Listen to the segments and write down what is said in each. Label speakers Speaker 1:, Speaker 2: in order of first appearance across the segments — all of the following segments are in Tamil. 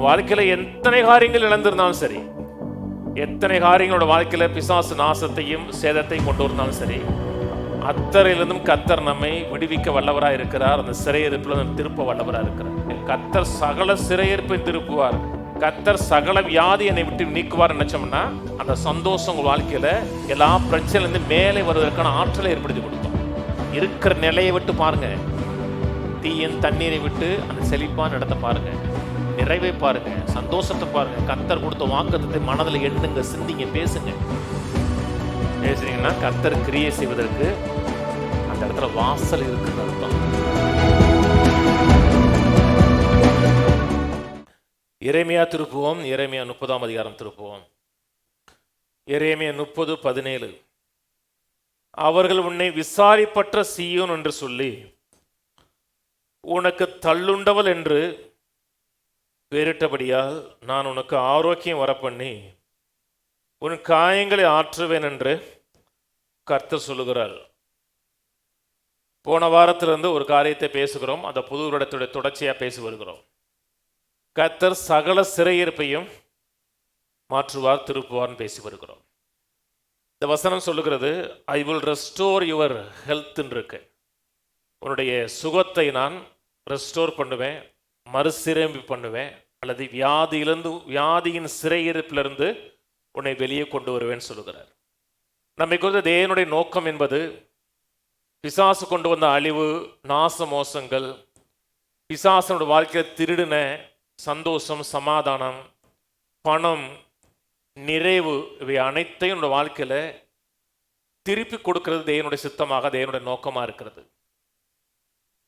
Speaker 1: வாழ்க்கையில எத்தனை காரியங்கள் இழந்திருந்தாலும் சரி, எத்தனை காரியங்களோட வாழ்க்கையில பிசாசு நாசத்தையும் சேதத்தையும் கொண்டு வந்தாலும் சரி, அத்தரையிலிருந்தும் கர்த்தர் நம்மை விடுவிக்க வல்லவராக இருக்கிறார். அந்த சிறையிருப்பில் திருப்ப வல்லவராக இருக்கிறார். கர்த்தர் சகல சிறையிருப்பை திருப்புவார். கர்த்தர் சகல வியாதி என்னை விட்டு நீக்குவார் நினைச்சோம்னா அந்த சந்தோஷம் உங்கள் வாழ்க்கையில எல்லா பிரச்சனையிலிருந்து மேலே வருவதற்கான ஆற்றலை ஏற்படுத்தி கொடுக்கும். இருக்கிற நிலையை விட்டு பாருங்க, தீயின் தண்ணீரை விட்டு அந்த செழிப்பான இடத்தை பாருங்க, நிறைவை பாருங்க, சந்தோஷத்தை பாருங்க. கர்த்தர் கொடுத்த வாக்குத்தத்தை மனதில் எண்ணுங்க, சிந்திங்க, பேசுங்க. பேசுறீங்கன்னா கர்த்தர் கிரியை செய்வதற்கு அந்த இடத்துல வாசல் இருக்குன்னு அர்த்தம். எரேமியா திருப்புவோம். எரேமியா 30ஆம் அதிகாரம் திருப்புவோம். எரேமியா 30:17. அவர்கள் உன்னை விசாரிப்பற்ற சீயோன் என்று சொல்லி உனக்கு தள்ளுண்டவள் என்று பெயரிட்டபடியால் நான் உனக்கு ஆரோக்கியம் வரப்பண்ணி உன் காயங்களை ஆற்றுவேன் என்று கர்த்தர் சொல்லுகிறார். போன வாரத்திலிருந்து ஒரு காரியத்தை பேசுகிறோம். அந்த புது வருடத்துடைய தொடர்ச்சியாக பேசி வருகிறோம். கர்த்தர் சகல சிறையிருப்பையும் மாற்றுவார், திருப்புவார்னு பேசி வருகிறோம். இந்த வசனம் சொல்லுகிறது, ஐ வில் ரெஸ்டோர் யுவர் ஹெல்த்ன்னு இருக்கு. உன்னுடைய சுகத்தை நான் ரெஸ்டோர் பண்ணுவேன், மறுசீரமைப்பு பண்ணுவேன், அல்லது வியாதியின் சிறையிருப்பிலிருந்து உன்னை வெளியே கொண்டு வருவேன்னு சொல்லுகிறார். நம்மை குறித்த தேவனுடைய நோக்கம் என்பது பிசாசு கொண்டு வந்த அழிவு, நாச மோசங்கள், பிசாசனோட வாழ்க்கையில் திருடின சந்தோஷம், சமாதானம், பணம், நிறைவு, இவை அனைத்தையும் என்னோட வாழ்க்கையில் திருப்பி கொடுக்கிறது தேவனுடைய சித்தமாக, தேவனுடைய நோக்கமாக இருக்கிறது.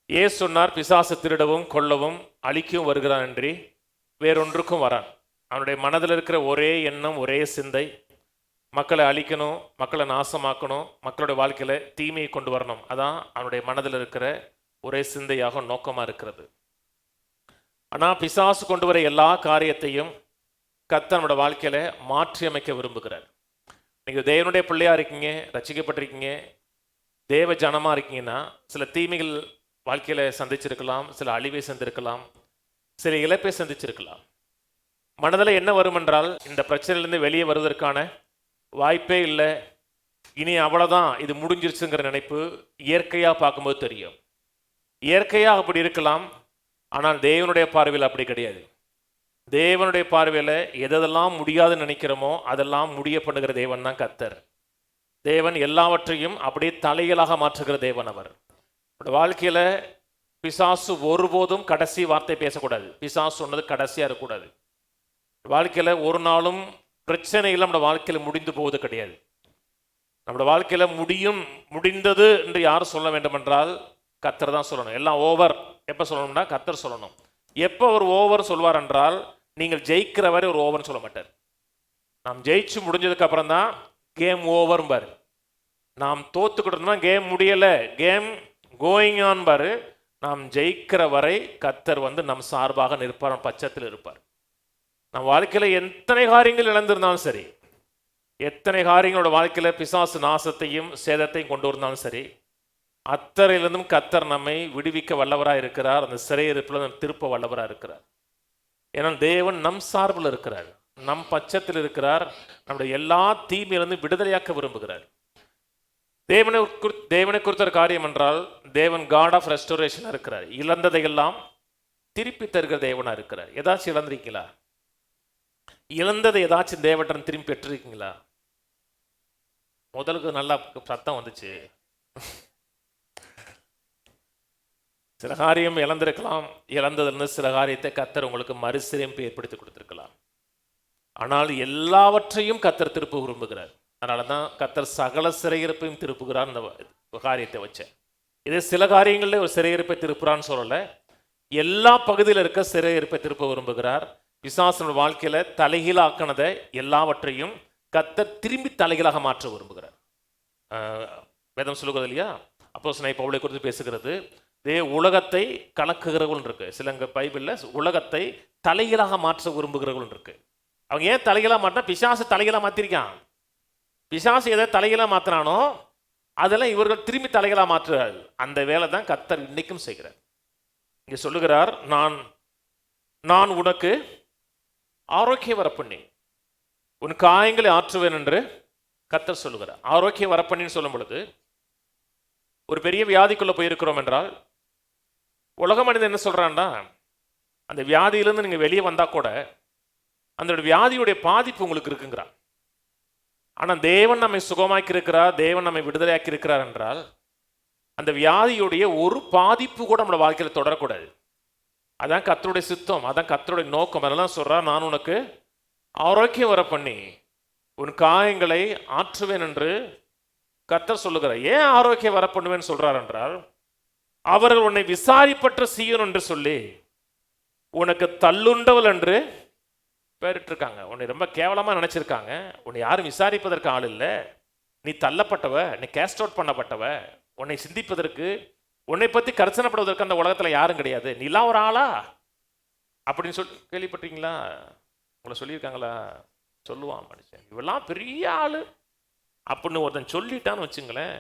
Speaker 1: ஏசு சொன்னார், பிசாசு திருடவும் கொல்லவும் அழிக்கவும் வருகிறான் என்று வேறொன்றுக்கும் வரான். அவனுடைய மனதில் இருக்கிற ஒரே எண்ணம், ஒரே சிந்தை, மக்களை அழிக்கணும், மக்களை நாசமாக்கணும், மக்களுடைய வாழ்க்கையில் தீமையை கொண்டு வரணும். அதான் அவனுடைய மனதில் இருக்கிற ஒரே சிந்தையாக நோக்கமாக இருக்கிறது. ஆனால் பிசாசு கொண்டு வர எல்லா காரியத்தையும் கர்த்தர் நம்மளோட வாழ்க்கையில் மாற்றி அமைக்க விரும்புகிறார். நீங்கள் தேவனுடைய பிள்ளையாக இருக்கீங்க, ரட்சிக்கப்பட்டிருக்கீங்க, தேவ ஜனமாக இருக்கீங்கன்னா சில தீமைகள் வாழ்க்கையில் சந்திச்சிருக்கலாம், சில அழிவை சந்திருக்கலாம், சில இழப்பை சந்திச்சிருக்கலாம். மனதில் என்ன வரும் என்றால், இந்த பிரச்சனையிலேருந்து வெளியே வருவதற்கான வாய்ப்பே இல்லை, இனி அவ்வளோதான், இது முடிஞ்சிருச்சுங்கிற நினைப்பு இயற்கையாக பார்க்கும்போது தெரியும். இயற்கையாக அப்படி இருக்கலாம், ஆனால் தேவனுடைய பார்வையில் அப்படி கிடையாது. தேவனுடைய பார்வையில் எதெல்லாம் முடியாதுன்னு நினைக்கிறோமோ அதெல்லாம் முடிய பண்ணுகிற தேவன் தான் கர்த்தர். தேவன் எல்லாவற்றையும் அப்படியே தலைகளாக மாற்றுகிற தேவன் அவர். வாழ்க்கையில் பிசாசு ஒருபோதும் கடைசி வார்த்தை பேசக்கூடாது. பிசாசு சொன்னது கடைசியாக இருக்கக்கூடாது. வாழ்க்கையில் ஒரு நாளும் பிரச்சனைகள் நம்மளோட வாழ்க்கையில் முடிந்து போவது கிடையாது. நம்மளோட வாழ்க்கையில் முடிந்தது என்று யார் சொல்ல வேண்டும் என்றால் கர்த்தர் தான் சொல்லணும். எல்லாம் ஓவர் எப்போ சொல்லணும்னா கர்த்தர் சொல்லணும். எப்போ ஒரு ஓவர் சொல்வார் என்றால், நீங்கள் ஜெயிக்கிற வரை ஒரு ஓவர்னு சொல்ல மாட்டார். நாம் ஜெயிச்சு முடிஞ்சதுக்கு அப்புறம் தான் கேம் ஓவர் பாரு. நாம் தோத்துக்கிட்டோம்னா கேம் முடியலை, கேம் கோயிங் ஆன் பாரு. நாம் ஜெயிக்கிற வரை கர்த்தர் நம் சார்பாக நிற்பார், பட்சத்தில் இருப்பார். நம் வாழ்க்கையில் எத்தனை காரியங்கள் இழந்திருந்தாலும் சரி, எத்தனை காரியங்களோட வாழ்க்கையில் பிசாசு நாசத்தையும் சேதத்தையும் கொண்டு வந்தாலும் சரி, அத்தரையிலிருந்தும் கர்த்தர் நம்மை விடுவிக்க வல்லவராக இருக்கிறார். அந்த சிறையிருப்பில் திருப்ப வல்லவராக இருக்கிறார். ஏன்னா தேவன் நம் சார்பில் இருக்கிறார், நம் பட்சத்தில் இருக்கிறார். நம்முடைய எல்லா தீமையிலிருந்து விடுதலையாக்க விரும்புகிறார். தேவனை குறித்த காரியம் என்றால், தேவன் காட் ஆஃப் ரெஸ்டோரேஷன் இருக்கிறார். இழந்ததையெல்லாம் திருப்பி தருகிற தேவனாக இருக்கிறார். ஏதாச்சும் இழந்திருக்கீங்களா? இழந்ததை ஏதாச்சும் தேவன் திரும்பி பெற்றிருக்கீங்களா? முதலுக்கு நல்லா சத்தம் வந்துச்சு. சில காரியம் இழந்திருக்கலாம். இழந்ததுன்னு சில காரியத்தை கர்த்தர் உங்களுக்கு மறுசீரமைப்பு ஏற்படுத்தி கொடுத்திருக்கலாம். ஆனால் எல்லாவற்றையும் கர்த்தர் திருப்ப விரும்புகிறார். அதனால தான் கர்த்தர் சகல சிறையிருப்பையும் திருப்புகிறார். இந்த காரியத்தை வச்சேன். இதே சில காரியங்களில் ஒரு சிறையிருப்பை திருப்புறான்னு சொல்லலை, எல்லா பகுதியில் இருக்க சிறையிருப்பை திருப்ப விரும்புகிறார். பிசாசனோட வாழ்க்கையில் தலைகீழாக்கினதை எல்லாவற்றையும் கர்த்தர் திரும்பி தலைகீழாக மாற்ற விரும்புகிறார். வேதம் சொல்லுகிறது இல்லையா, அப்போஸ்தலனாகிய பவுலை குறித்து பேசுகிறது, உலகத்தை கலக்குகிறவர்கள் இருக்கு. சிலங்க பைபிளில் உலகத்தை தலைகீழாக மாற்ற விரும்புகிறவர்கள் இருக்கு. அவங்க ஏன் தலைகீழாக மாற்றினா, பிசாசு தலைகீழாக மாற்றிருக்கான். பிசாசு எதை தலைகீழாக மாற்றினானோ அதெல்லாம் இவர்கள் திரும்பி தலைகீழாக மாற்றுகிறார்கள். அந்த வேலை தான் கர்த்தர் இன்னைக்கும் செய்கிறார். இங்கே சொல்லுகிறார், நான் உனக்கு ஆரோக்கியம் வரப்பண்ணி உன் காயங்களை ஆற்றுவேன் என்று கர்த்தர் சொல்லுகிறார். ஆரோக்கியம் வரப்பண்ணின்னு சொல்லும் பொழுது ஒரு பெரிய வியாதிக்குள்ள போயிருக்கிறோம் என்றால் உலக மனிதன் என்ன சொல்றான்னா, அந்த வியாதியிலிருந்து நீங்க வெளியே வந்தா கூட அந்த வியாதியுடைய பாதிப்பு உங்களுக்கு இருக்குங்கிறார். ஆனால் தேவன் நம்மை சுகமாக்கி இருக்கிறார், தேவன் நம்மை விடுதலையாக்கி இருக்கிறார் என்றால் அந்த வியாதியுடைய ஒரு பாதிப்பு கூட நம்மளோட வாழ்க்கையில் தொடரக்கூடாது. அதான் கர்த்தருடைய சித்தம், அதான் கர்த்தருடைய நோக்கம். அதெல்லாம் சொல்றார், நான் உனக்கு ஆரோக்கியம் வர பண்ணி உன் காயங்களை ஆற்றுவேன் என்று கர்த்தர் சொல்லுகிறார். ஏன் ஆரோக்கியம் வர பண்ணுவேன்னு சொல்றார் என்றால், அவர்கள் உன்னை விசாரிப்பற்ற சீயோன் என்று சொல்லி உனக்கு தள்ளுண்டவள் என்று பேரிட்டிருக்காங்க. உன்னை ரொம்ப கேவலமாக நினச்சிருக்காங்க. உன்னை யாரும் விசாரிப்பதற்கு ஆள் இல்லை. நீ தள்ளப்பட்டவ, நீ கேஸ்ட் அவுட் பண்ணப்பட்டவ. உன்னை சிந்திப்பதற்கு, உன்னை பற்றி கர்சனப்படுவதற்கு அந்த உலகத்தில் யாரும் கிடையாது. நீலாம் ஒரு ஆளா அப்படின்னு சொல்லி கேள்விப்பட்டீங்களா? உங்களை சொல்லியிருக்காங்களா? சொல்லுவான் மனுஷன், இவெல்லாம் பெரிய ஆள் அப்படின்னு ஒருத்தன் சொல்லிட்டான்னு வச்சுங்களேன்,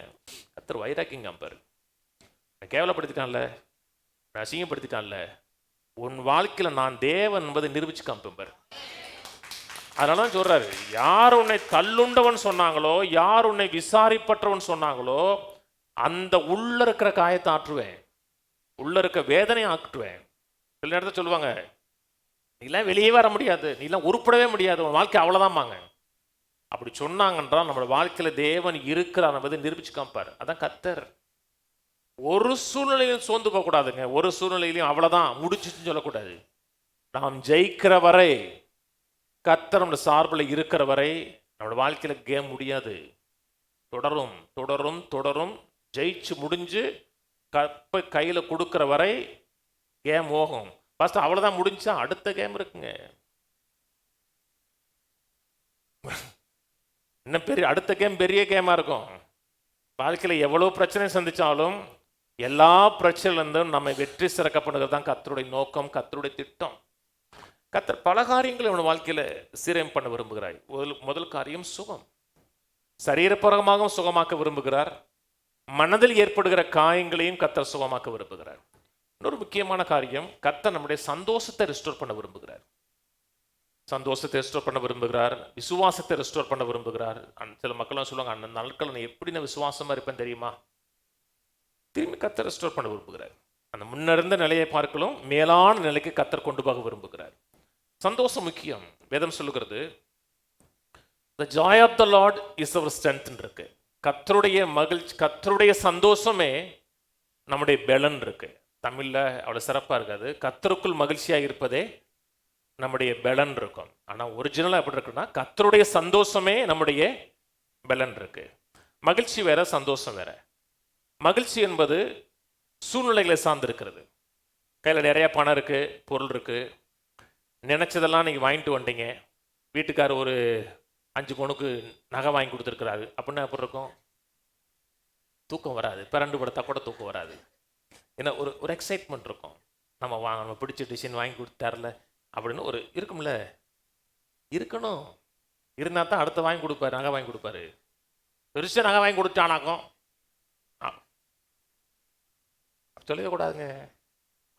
Speaker 1: கர்த்தர் வைராக்கியம் காப்பாரு. கேவலப்படுத்திட்டான்ல, அசிங்கப்படுத்திட்டான்ல, உன் வாழ்க்கையில் நான் தேவன் என்பதை நிரூபிச்சு காமிப்பார். அதனால தான் சொல்றாரு, யார் உன்னை தள்ளுண்டவன் சொன்னாங்களோ, யார் உன்னை விசாரிப்பற்றவன் சொன்னாங்களோ, அந்த உள்ள இருக்கிற காயத்தை ஆற்றுவேன், உள்ள இருக்க வேதனையை ஆற்றுவேன். சில நேரத்தில் சொல்லுவாங்க, நீலாம் வெளியே வர முடியாது, நீலாம் உருப்படவே முடியாது, உன் வாழ்க்கை அவ்வளோதான்பாங்க. அப்படி சொன்னாங்கன்றால் நம்மளோட வாழ்க்கையில் தேவன் இருக்கிறார் என்பதை நிரூபிச்சு காமிப்பார். அதான் கர்த்தர். ஒரு சூழ்நிலையும் சோர்ந்து போகக்கூடாதுங்க. ஒரு சூழ்நிலையிலையும் அவ்வளோதான் முடிச்சுன்னு சொல்லக்கூடாது. நாம் ஜெயிக்கிற வரை, கர்த்தர் நம்மளோட சார்பில் இருக்கிற வரை நம்மளோட வாழ்க்கையில் கேம் முடியாது. தொடரும் தொடரும் தொடரும். ஜெயிச்சு முடிஞ்சு கப்பை கையில் கொடுக்குற வரை கேம் போகும். ஃபர்ஸ்ட் அவ்வளோதான் முடிஞ்சா அடுத்த கேம் இருக்குங்க. இன்னும் பெரிய அடுத்த கேம் பெரிய கேமாக இருக்கும். வாழ்க்கையில் எவ்வளோ பிரச்சனை சந்தித்தாலும் எல்லா பிரச்சனையிலிருந்தும் நம்மை வெற்றி சிறக்க பண்ணுறது தான் கர்த்தருடைய நோக்கம், கர்த்தருடைய திட்டம். கர்த்தர் பல காரியங்களை அவன் வாழ்க்கையில் சீரம் பண்ண விரும்புகிறார். முதல் காரியம் சுகம். சரீரப்பூர்வமாக சுகமாக்க விரும்புகிறார். மனதில் ஏற்படுகிற காயங்களையும் கர்த்தர் சுகமாக்க விரும்புகிறார். இன்னொரு முக்கியமான காரியம், கர்த்தர் நம்முடைய சந்தோஷத்தை ரெஸ்டோர் பண்ண விரும்புகிறார். சந்தோஷத்தை ரெஸ்டோர் பண்ண விரும்புகிறார். விசுவாசத்தை ரெஸ்டோர் பண்ண விரும்புகிறார். சில மக்கள்லாம் சொல்லுவாங்க, அந்த நாட்கள் நான் எப்படி நான் விசுவாசமாக இருப்பேன் தெரியுமா? திரும்பி கர்த்தர் ரெஸ்டோர் பண்ண விரும்புகிறார். அந்த முன்னிருந்த நிலையை பார்க்கலாம் மேலான நிலைக்கு கர்த்தர் கொண்டு போக விரும்புகிறார். சந்தோஷம் முக்கியம். வேதம் சொல்லுகிறது, the joy of the Lord is our strength இருக்கு. கர்த்தருடைய மகிழ்ச்சி, கர்த்தருடைய சந்தோஷமே நம்முடைய பலன் இருக்கு. தமிழ்ல அவ்வளவு சிறப்பா இருக்காது. கர்த்தருக்குள் மகிழ்ச்சியாக இருப்பதே நம்முடைய பலன் இருக்கும். ஆனால் ஒரிஜினலாக எப்படி இருக்குன்னா, கர்த்தருடைய சந்தோஷமே நம்முடைய பலன் இருக்கு. மகிழ்ச்சி வேற, சந்தோஷம் வேற. மகிழ்ச்சி என்பது சூழ்நிலைகளை சார்ந்திருக்கிறது. கையில் நிறைய பணம் இருக்கு, பொருள் இருக்கு, நினைச்சதெல்லாம் நீங்கள் வாங்கிட்டு வந்துட்டீங்க. வீட்டுக்காரர் ஒரு 5 பவுனுக்கு நகை வாங்கி கொடுத்துருக்குறாரு அப்படின்னா எப்படி இருக்கும்? தூக்கம் வராது. பிறண்டு படுத்தா கூட தூக்கம் வராது. ஏன்னா ஒரு எக்ஸைட்மெண்ட் இருக்கும். நம்ம பிடிச்ச டிசைன் வாங்கி கொடுத்தாருல அப்படின்னு ஒரு இருக்கும்ல, இருக்கணும். இருந்தால் தான் அடுத்த வாங்கி கொடுப்பாரு, நகை வாங்கி கொடுப்பாரு. பெருசாக நகை வாங்கி கொடுத்தானாக்கும் சொல்லவே கூடாதுங்க.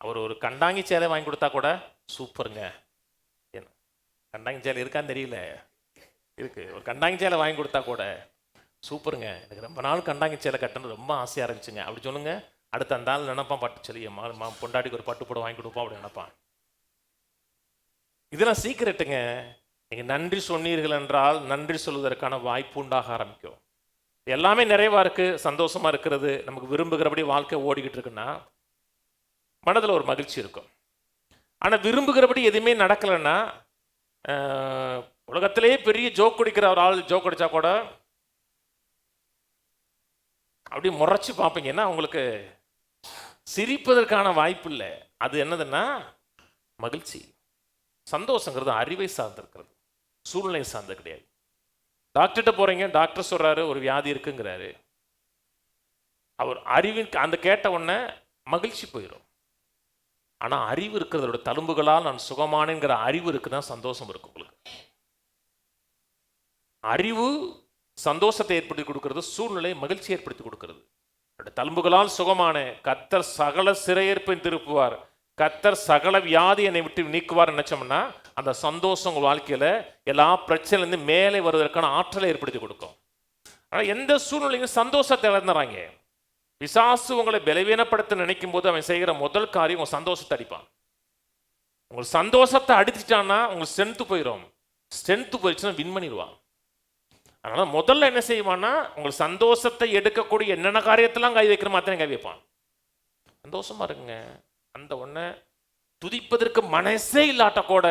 Speaker 1: அவர் ஒரு கண்டாங்கி சேலை வாங்கி கொடுத்தா கூட சூப்பருங்க. என்ன கண்டாங்கி சேலை இருக்கான்னு தெரியல, இருக்கு. ஒரு கண்டாங்கி சேலை வாங்கி கொடுத்தா கூட சூப்பருங்க, எனக்கு ரொம்ப நாள் கண்டாங்கி சேலை கட்டணும் ரொம்ப ஆசையாக இருந்துச்சுங்க அப்படி சொல்லுங்க. அடுத்த அந்த ஆள் நினைப்பான், பட்டு சொல்லி பொண்டாட்டிக்கு ஒரு பட்டு போட வாங்கி கொடுப்போம் அப்படி நினைப்பான். இதெல்லாம் சீக்கிரட்டுங்க. நீங்கள் நன்றி சொன்னீர்கள் என்றால் நன்றி சொல்வதற்கான வாய்ப்பு உண்டாக ஆரம்பிக்கும். எல்லாமே நிறைவாக இருக்குது, சந்தோஷமாக இருக்கிறது, நமக்கு விரும்புகிறபடி வாழ்க்கை ஓடிக்கிட்டு இருக்குன்னா மனதில் ஒரு மகிழ்ச்சி இருக்கும். ஆனால் விரும்புகிறபடி எதுவுமே நடக்கலைன்னா, உலகத்திலேயே பெரிய ஜோக் குடிக்கிற ஒரு ஆள் ஜோக் அடித்தா கூட அப்படி முறைச்சி பார்ப்பீங்க. ஏன்னா உங்களுக்கு சிரிப்பதற்கான வாய்ப்பு இல்லை. அது என்னதுன்னா மகிழ்ச்சி. சந்தோஷங்கிறது அறிவை சார்ந்திருக்கிறது, சூழ்நிலை சார்ந்தது கிடையாது. டாக்டர்கிட்ட போகிறீங்க, டாக்டர் சொல்கிறாரு ஒரு வியாதி இருக்குங்கிறாரு. அவர் அறிவின் அந்த கேட்ட உடனே மகிழ்ச்சி போயிடும். ஆனால் அறிவு இருக்கிறதோட தழும்புகளால் நான் சுகமானேங்கிற அறிவு இருக்குதான் சந்தோஷம் இருக்கும் உங்களுக்கு. அறிவு சந்தோஷத்தை ஏற்படுத்தி கொடுக்கிறது, சூழ்நிலை மகிழ்ச்சி ஏற்படுத்தி கொடுக்கிறது. தழும்புகளால் சுகமான கர்த்தர் சகல சிறையேற்பை திருப்புவார், கர்த்தர் சகல வியாதி என்னை விட்டு நீக்குவார் நினைச்சோம்னா அந்த சந்தோஷம் உங்கள் வாழ்க்கையில் எல்லா பிரச்சனைலேருந்து மேலே வருவதற்கான ஆற்றலை ஏற்படுத்தி கொடுக்கும். ஆனால் எந்த சூழ்நிலையும் சந்தோஷத்தை இழந்துறாங்க. பிசாசு உங்களை பலவீனப்படுத்த நினைக்கும் போது அவன் செய்கிற முதல் காரியம் உங்கள் சந்தோஷத்தை அடிப்பான். உங்கள் சந்தோஷத்தை அடிச்சிட்டான்னா உங்களுக்கு ஸ்ட்ரென்த்து போயிடும். ஸ்ட்ரென்த்து போயிடுச்சுன்னா வின் பண்ணிடுவான். அதனால் முதல்ல என்ன செய்வான்னா உங்கள் சந்தோஷத்தை எடுக்கக்கூடிய என்னென்ன காரியத்தெல்லாம் கை வைக்கிற மாத்திரம் கை வைப்பான். சந்தோஷமா இருக்குங்க. அந்த ஒன்றை துதிப்பதற்கு மனசே இல்லாட்ட கூட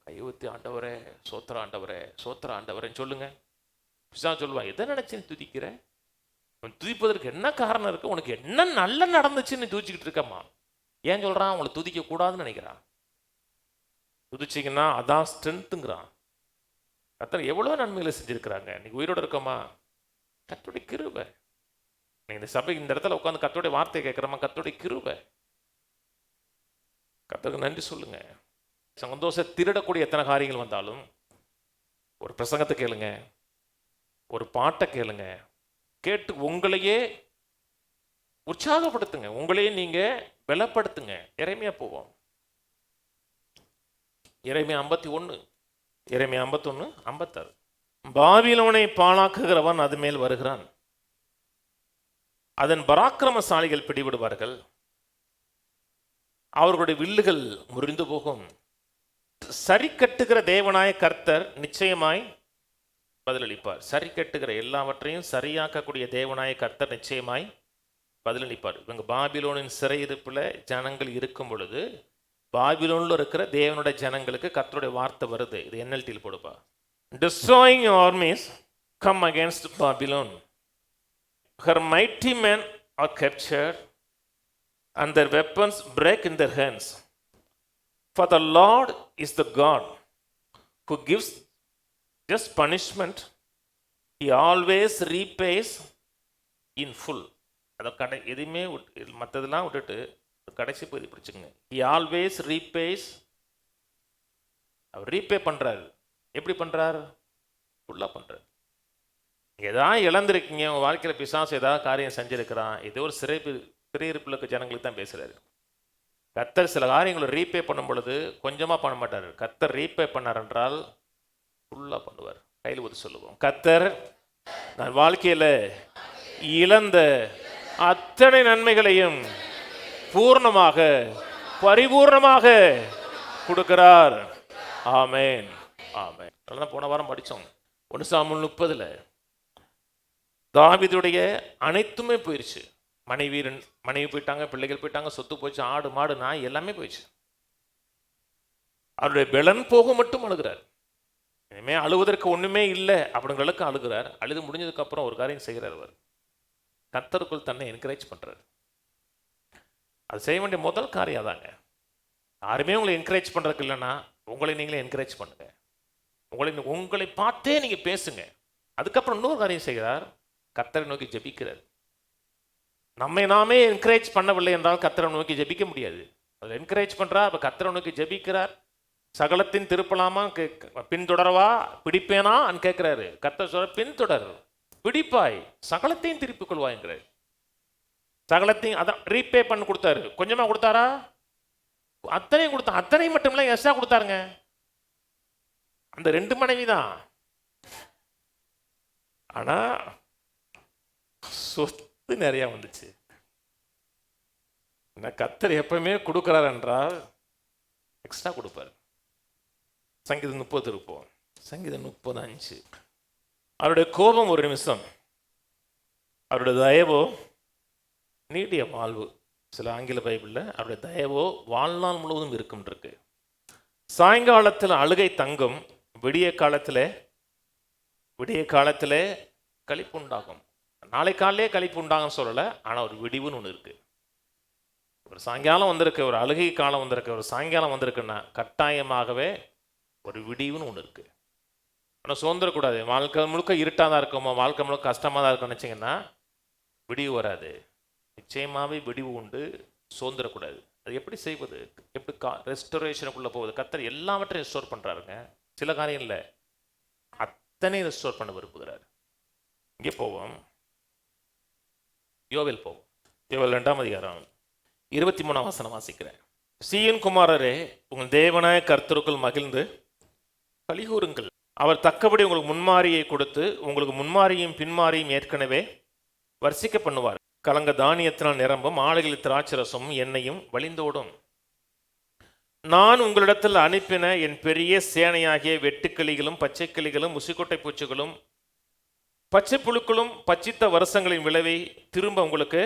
Speaker 1: கை ஊற்றி ஆண்டவரே சோத்திர ஆண்டவரே சோத்திர ஆண்டவரேன்னு சொல்லுங்க. சொல்லுவான், எதை நினைச்சு நீ துதிக்கிற? துதிப்பதற்கு என்ன காரணம் இருக்கு? உனக்கு என்ன நல்ல நடந்துச்சுன்னு துதிச்சுக்கிட்டு இருக்கம்மா. ஏன் சொல்றான்? உங்களை துதிக்க கூடாதுன்னு நினைக்கிறான். துதிச்சிங்கன்னா அதான் ஸ்ட்ரென்த்துங்கிறான். கர்த்தர் எவ்வளோ நன்மைகளை செஞ்சிருக்கிறாங்க. நீங்க உயிரோட இருக்கோமா? கர்த்தருடைய கிருபை. நீங்க இந்த சபை இந்த இடத்துல உட்காந்து கர்த்தருடைய வார்த்தையை கேட்குறோமா? கர்த்தருடைய கிருபை. கர்த்தருக்கு நன்றி சொல்லுங்க. சந்தோஷம் திருடக்கூடிய எத்தனை காரியங்கள் வந்தாலும் ஒரு பிரசங்கத்தை கேளுங்க, ஒரு பாட்டை கேளுங்க, கேட்டு உங்களையே உற்சாகப்படுத்துங்க, உங்களையே நீங்க பலப்படுத்துங்க. எரேமியா போவோம். எரேமியா 51, எரேமியா 51, 56. பாபிலோனை பாழாக்குகிறவன் அது மேல் வருகிறான், அதன் பராக்கிரமசாலிகள் பிடிபடுவார்கள், அவர்களுடைய வில்லுகள் முறிந்து போகும். சரி கட்டுகிற தேவனாய கர்த்தர் நிச்சயமாய் பதிலளிப்பார். சரி கட்டுகிற எல்லாவற்றையும் சரியாக்கக்கூடிய தேவனாய கர்த்தர் நிச்சயமாய் பதிலளிப்பார். இவங்க பாபிலோனின் சிறையிருப்பில் ஜனங்கள் இருக்கும் பொழுது பாபிலோனில் இருக்கிற தேவனுடைய ஜனங்களுக்கு கர்த்தருடைய வார்த்தை வருது. இது NLT போடுப்பா. Destroying armies come against Babylon. Her mighty men are captured and their weapons break in their hands. For the Lord is the God who gives just punishment. He always repays in full. அதை எதுவுமே மற்றதெல்லாம் விட்டுட்டு கடைசி பகுதி பிடிச்சுங்க. He always repays. அவர் ரீபே பண்ணுறாரு. எப்படி பண்ணுறார்? ஃபுல்லாக பண்ணுறார். ஏதாவது இழந்திருக்கீங்க உங்கள் வாழ்க்கையில், பிசாசு ஏதாவது காரியம் செஞ்சுருக்கிறான், ஏதோ ஒரு சிறையிருப்பில் இருக்க ஜனங்களுக்கு தான் பேசுகிறாரு. கர்த்தர் சில காரியங்களை ரீபே பண்ணும் பொழுது கொஞ்சமாக பண்ண மாட்டார். கர்த்தர் ரீபே பண்ணார் என்றால் ஃபுல்லாக பண்ணுவார். கையில் ஊற்றி சொல்லுவோம், கர்த்தர் நான் வாழ்க்கையில் இழந்த அத்தனை நன்மைகளையும் பூர்ணமாக பரிபூர்ணமாக கொடுக்கிறார். ஆமேன், ஆமேன். அதெல்லாம் போன வாரம் படித்தோம். 1 சாமுவேல் 30 தாவீதுடைய அனைத்துமே போயிடுச்சு. மனைவி போயிட்டாங்க, பிள்ளைகள் போயிட்டாங்க, சொத்து போச்சு, ஆடு மாடு நாய் எல்லாமே போயிடுச்சு. அவருடைய பெலன் போக மட்டும் அழுகிறார். இனிமே அழுவதற்கு ஒண்ணுமே இல்லை அப்படிங்களுக்கு அழுகிறார். அழுது முடிஞ்சதுக்கு அப்புறம் ஒரு காரியம் செய்கிறார். அவர் கர்த்தருக்குள் தன்னை என்கரேஜ் பண்றார். அது செய்ய வேண்டிய முதல் காரியம் தாங்க. யாருமே உங்களை என்கரேஜ் பண்றதுக்கு இல்லைன்னா உங்களை நீங்களே என்கரேஜ் பண்ணுங்க. உங்களை பார்த்தே நீங்க பேசுங்க. அதுக்கப்புறம் இன்னொரு காரியம் செய்கிறார், கர்த்தரை நோக்கி ஜெபிக்கிறார். நம்மை நாமே என்கரேஜ் பண்ணவில்லை என்றால் கர்த்தரை நோக்கி ஜெபிக்க முடியாது. அதில் என்கரேஜ் பண்றார். அப்போ கர்த்தரை நோக்கி ஜெபிக்கிறார். சகலத்தின் திருப்பலாமா, பின்தொடரவா, பிடிப்பேனா கேட்கிறாரு. கர்த்தர் சொல்ற பின்தொடர், பிடிப்பாய், சகலத்தையும் திருப்பிக் கொள்வாய்ங்கிறார். சகலத்தையும் அதான் ரீபே பண்ணி கொடுத்தாரு. கொஞ்சமா கொடுத்தாரா? அத்தனையும் கொடுத்தா. அத்தனை மட்டும் இல்லை, எஸ்ஸா கொடுத்தாருங்க. அந்த 2 மனைவி தான். ஆனா சொத்து நிறைய வந்துச்சு. கர்த்தர் எப்பவுமே கொடுக்கிறார் என்றால் எக்ஸ்ட்ரா கொடுப்பார். சங்கீதம் 30 இருப்போம். சங்கீதம் 35. அவருடைய கோபம் ஒரு நிமிஷம், அவருடைய தயவோ நீடிய வாழ்வு. சில ஆங்கில பைபிளில் அவருடைய தயவோ வாழ்நாள் முழுவதும் இருக்கும் இருக்கு. சாயங்காலத்தில் அழுகை தங்கும், விடிய காலத்தில் களிப்பு உண்டாகும். நாளை காலையே களிப்பு உண்டாகும் சொல்லலை, ஆனால் ஒரு விடிவுன்னு ஒன்று இருக்கு. ஒரு சாயங்காலம் வந்திருக்கு, ஒரு அழுகை காலம் வந்திருக்கு, ஒரு சாயங்காலம் வந்திருக்குன்னா கட்டாயமாகவே ஒரு விடிவுன்னு ஒன்று இருக்கு. ஆனால் சுதந்திரக்கூடாது. வாழ்க்கை முழுக்க இருட்டாக தான் இருக்குமோ, வாழ்க்கை முழுக்க கஷ்டமாக தான் இருக்கும்னு நினச்சிங்கன்னா விடிவு வராது. நிச்சயமாகவே விடிவு உண்டு. சுதந்திரக்கூடாது. அது எப்படி செய்வது? எப்படி ரெஸ்டோரேஷனுக்குள்ளே போகுது? கர்த்தர் எல்லாவற்றையும் ரெஸ்டோர் பண்ணுறாருங்க. சில காரியம் இல்லை, அத்தனை ரெஸ்டோர் பண்ண விரும்புகிறார். இங்கே போவோம், யோவேல் போவோம். யோவேல் 2ஆம் அதிகாரம் 23ஆம் வசனம் வாசிக்கிறேன். சீயோன் குமாரரே, உங்கள் தேவனாய கர்த்தருக்குள் மகிழ்ந்து கலிகூறுங்கள். அவர் தக்கபடி உங்களுக்கு முன்மாரியை கொடுத்து உங்களுக்கு முன்மாரியும் பின்மாரியும் ஏற்கனவே வர்சிக்க பண்ணுவார். கலங்க தானியத்தினால் நிரம்பும், ஆலைகளில் திராட்சரசமும் எண்ணெயும் வழிந்தோடும். நான் உங்களிடத்தில் அனுப்பின என் பெரிய சேனையாகிய வெட்டுக்கிளிகளும் பச்சை கிளிகளும் முசிக்கொட்டை பூச்சிகளும் பச்சை புழுக்களும் பச்சித்த வருஷங்களின் விளைவை திரும்ப உங்களுக்கு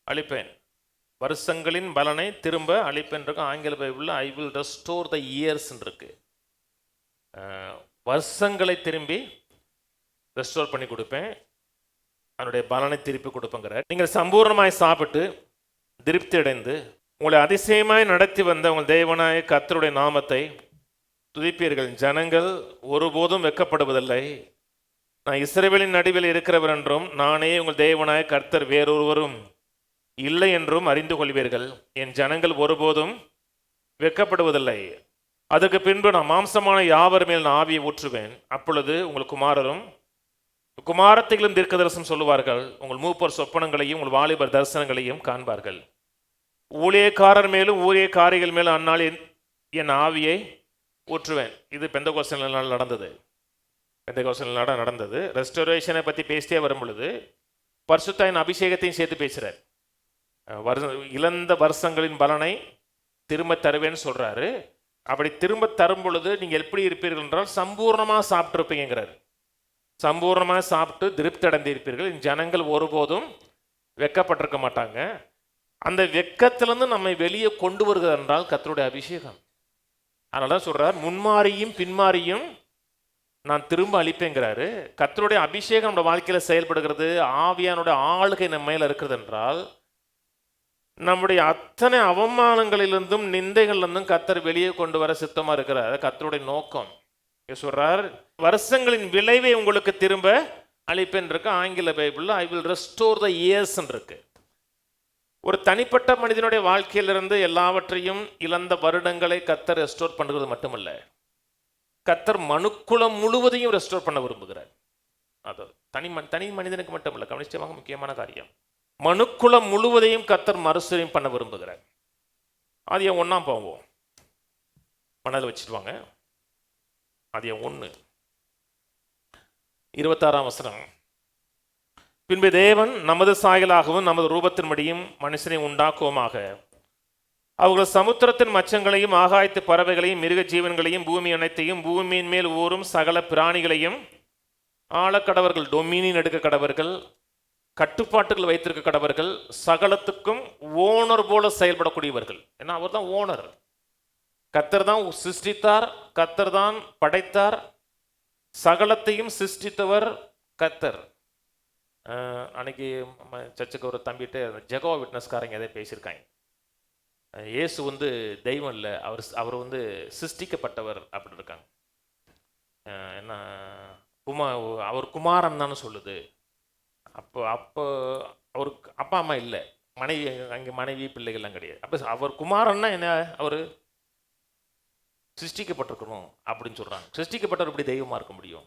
Speaker 1: அளிப்பேன். வருஷங்களின் பலனை திரும்ப அளிப்பேன் இருக்கு. ஆங்கில பைபிளில் I will restore the years இருக்கு. வருஷங்களை திரும்பி ரெஸ்டோர் பண்ணி கொடுப்பேன், அதனுடைய பலனை திருப்பி கொடுப்பேங்கிற. நீங்கள் சம்பூர்ணமாய் சாப்பிட்டு திருப்தி அடைந்து உங்களை அதிசயமாய் நடத்தி வந்த உங்கள் தேவனாய கர்த்தருடைய நாமத்தை துதிப்பீர்கள். ஜனங்கள் ஒருபோதும் வெட்கப்படுவதில்லை. நான் இஸ்ரவேலின் நடுவில் இருக்கிறவர் என்றும் நானே உங்கள் தேவனாய கர்த்தர் வேறொருவரும் இல்லை என்றும் அறிந்து கொள்வீர்கள். என் ஜனங்கள் ஒருபோதும் வெட்கப்படுவதில்லை. அதுக்கு பின்பு நான் மாம்சமான யாவர் மேல் நான் ஆவியை ஊற்றுவேன். அப்பொழுது உங்கள் குமாரரும் குமாரத்தைகளும் தீர்க்கதரிசனம் சொல்லுவார்கள். உங்கள் மூப்பர் சொப்பனங்களையும் உங்கள் வாலிபர் தரிசனங்களையும் காண்பார்கள். ஊழியக்காரர் மேலும் ஊழியக்காரிகள் மேலும் அந்நாள் என் ஆவியை ஊற்றுவேன். இது பெந்தகோஸ்தே நாள் நடந்தது. பெந்தகோஸ்தே நாள் நடந்தது. ரெஸ்டோரேஷனை பற்றி பேசிட்டே வரும் பொழுது பரிசுத்தாவின் அபிஷேகத்தையும் சேர்த்து பேசுகிறார். இழந்த வருஷங்களின் பலனை திரும்ப தருவேன்னு சொல்கிறாரு. அப்படி திரும்ப தரும் பொழுது நீங்கள் எப்படி இருப்பீர்கள் என்றால் சம்பூர்ணமாக சாப்பிட்ருப்பீங்கிறார். சம்பூர்ணமாக சாப்பிட்டு திருப்தி அடைந்திருப்பீர்கள். ஜனங்கள் ஒருபோதும் வெட்கப்பட்டிருக்க மாட்டாங்க. அந்த வெட்கத்திலிருந்து நம்மை வெளியே கொண்டு வருகிறது என்றால் கர்த்தருடைய அபிஷேகம். அதனால தான் சொல்கிறார், முன்மாரியும் பின்மாரியும் நான் திரும்ப அளிப்பேங்கிறாரு. கர்த்தருடைய அபிஷேகம் நம்ம வாழ்க்கையில் செயல்படுகிறது, ஆவியானுடைய ஆளுகை நம்ம மேல இருக்கிறது என்றால் நம்முடைய அத்தனை அவமானங்களிலிருந்தும் நிந்தைகளிலிருந்தும் கர்த்தர் வெளியே கொண்டு வர சித்தமாக இருக்கிறார். கர்த்தருடைய நோக்கம். சொல்றார், வருஷங்களின் விளைவை உங்களுக்கு திரும்ப அளிப்பேன் இருக்கு. ஆங்கில பைபிளில் I will restore the years இருக்கு. ஒரு தனிப்பட்ட மனிதனுடைய வாழ்க்கையிலிருந்து எல்லாவற்றையும் இழந்த வருடங்களை கர்த்தர் ரெஸ்டோர் பண்ணுறது மட்டுமல்ல, கர்த்தர் மனுக்குலம் முழுவதையும் ரெஸ்டோர் பண்ண விரும்புகிறார். அது தனி மனிதனுக்கு மட்டுமல்ல, கவனிச்சமாக முக்கியமான காரியம். மனுக்குலம் முழுவதையும் கர்த்தர் மறுசீரம் பண்ண விரும்புகிறார். அது ஏன் ஒன்றாம் போவோம், மனதில் வச்சுருவாங்க. அது ஏன் 1:26 பின்பு தேவன் நமது சாயலாகவும் நமது ரூபத்தின்படியும் மனுஷனை உண்டாக்குவோமாக. அவர்கள் சமுத்திரத்தின் மச்சங்களையும் ஆகாயத்து பறவைகளையும் மிருக ஜீவன்களையும் பூமி அனைத்தையும் பூமியின் மேல் ஊறும் சகல பிராணிகளையும் ஆளக்கடவர்கள், டொமினியன் எடுக்க கடவர்கள், கட்டுப்பாட்டுகள் வைத்திருக்க கடவர்கள், சகலத்துக்கும் ஓனர் போல செயல்படக்கூடியவர்கள். ஏன்னா அவர் தான் ஓனர். கர்த்தர் தான் சிருஷ்டித்தார், கர்த்தர் தான் படைத்தார், சகலத்தையும் சிருஷ்டித்தவர் கர்த்தர். அன்னைக்கு சர்ச்சுக்கு ஒரு தம்பிட்டு ஜெகோவா விட்னஸ்காரங்க எதை பேசியிருக்காங்க. இயேசு தெய்வம் இல்லை, அவர் சிருஷ்டிக்கப்பட்டவர் அப்படின்னு இருக்காங்க. என்ன அவர் குமாரன் தானே சொல்லுது. அப்போ அவருக்கு அப்பா அம்மா இல்லை, மனைவி, அங்கே மனைவி பிள்ளைகள்லாம் கிடையாது. அப்போ அவர் குமாரன்னா என்ன, அவர் சிருஷ்டிக்கப்பட்டிருக்கணும் அப்படின்னு சொல்கிறாங்க. சிருஷ்டிக்கப்பட்டவர் எப்படி தெய்வமாக இருக்க முடியும்?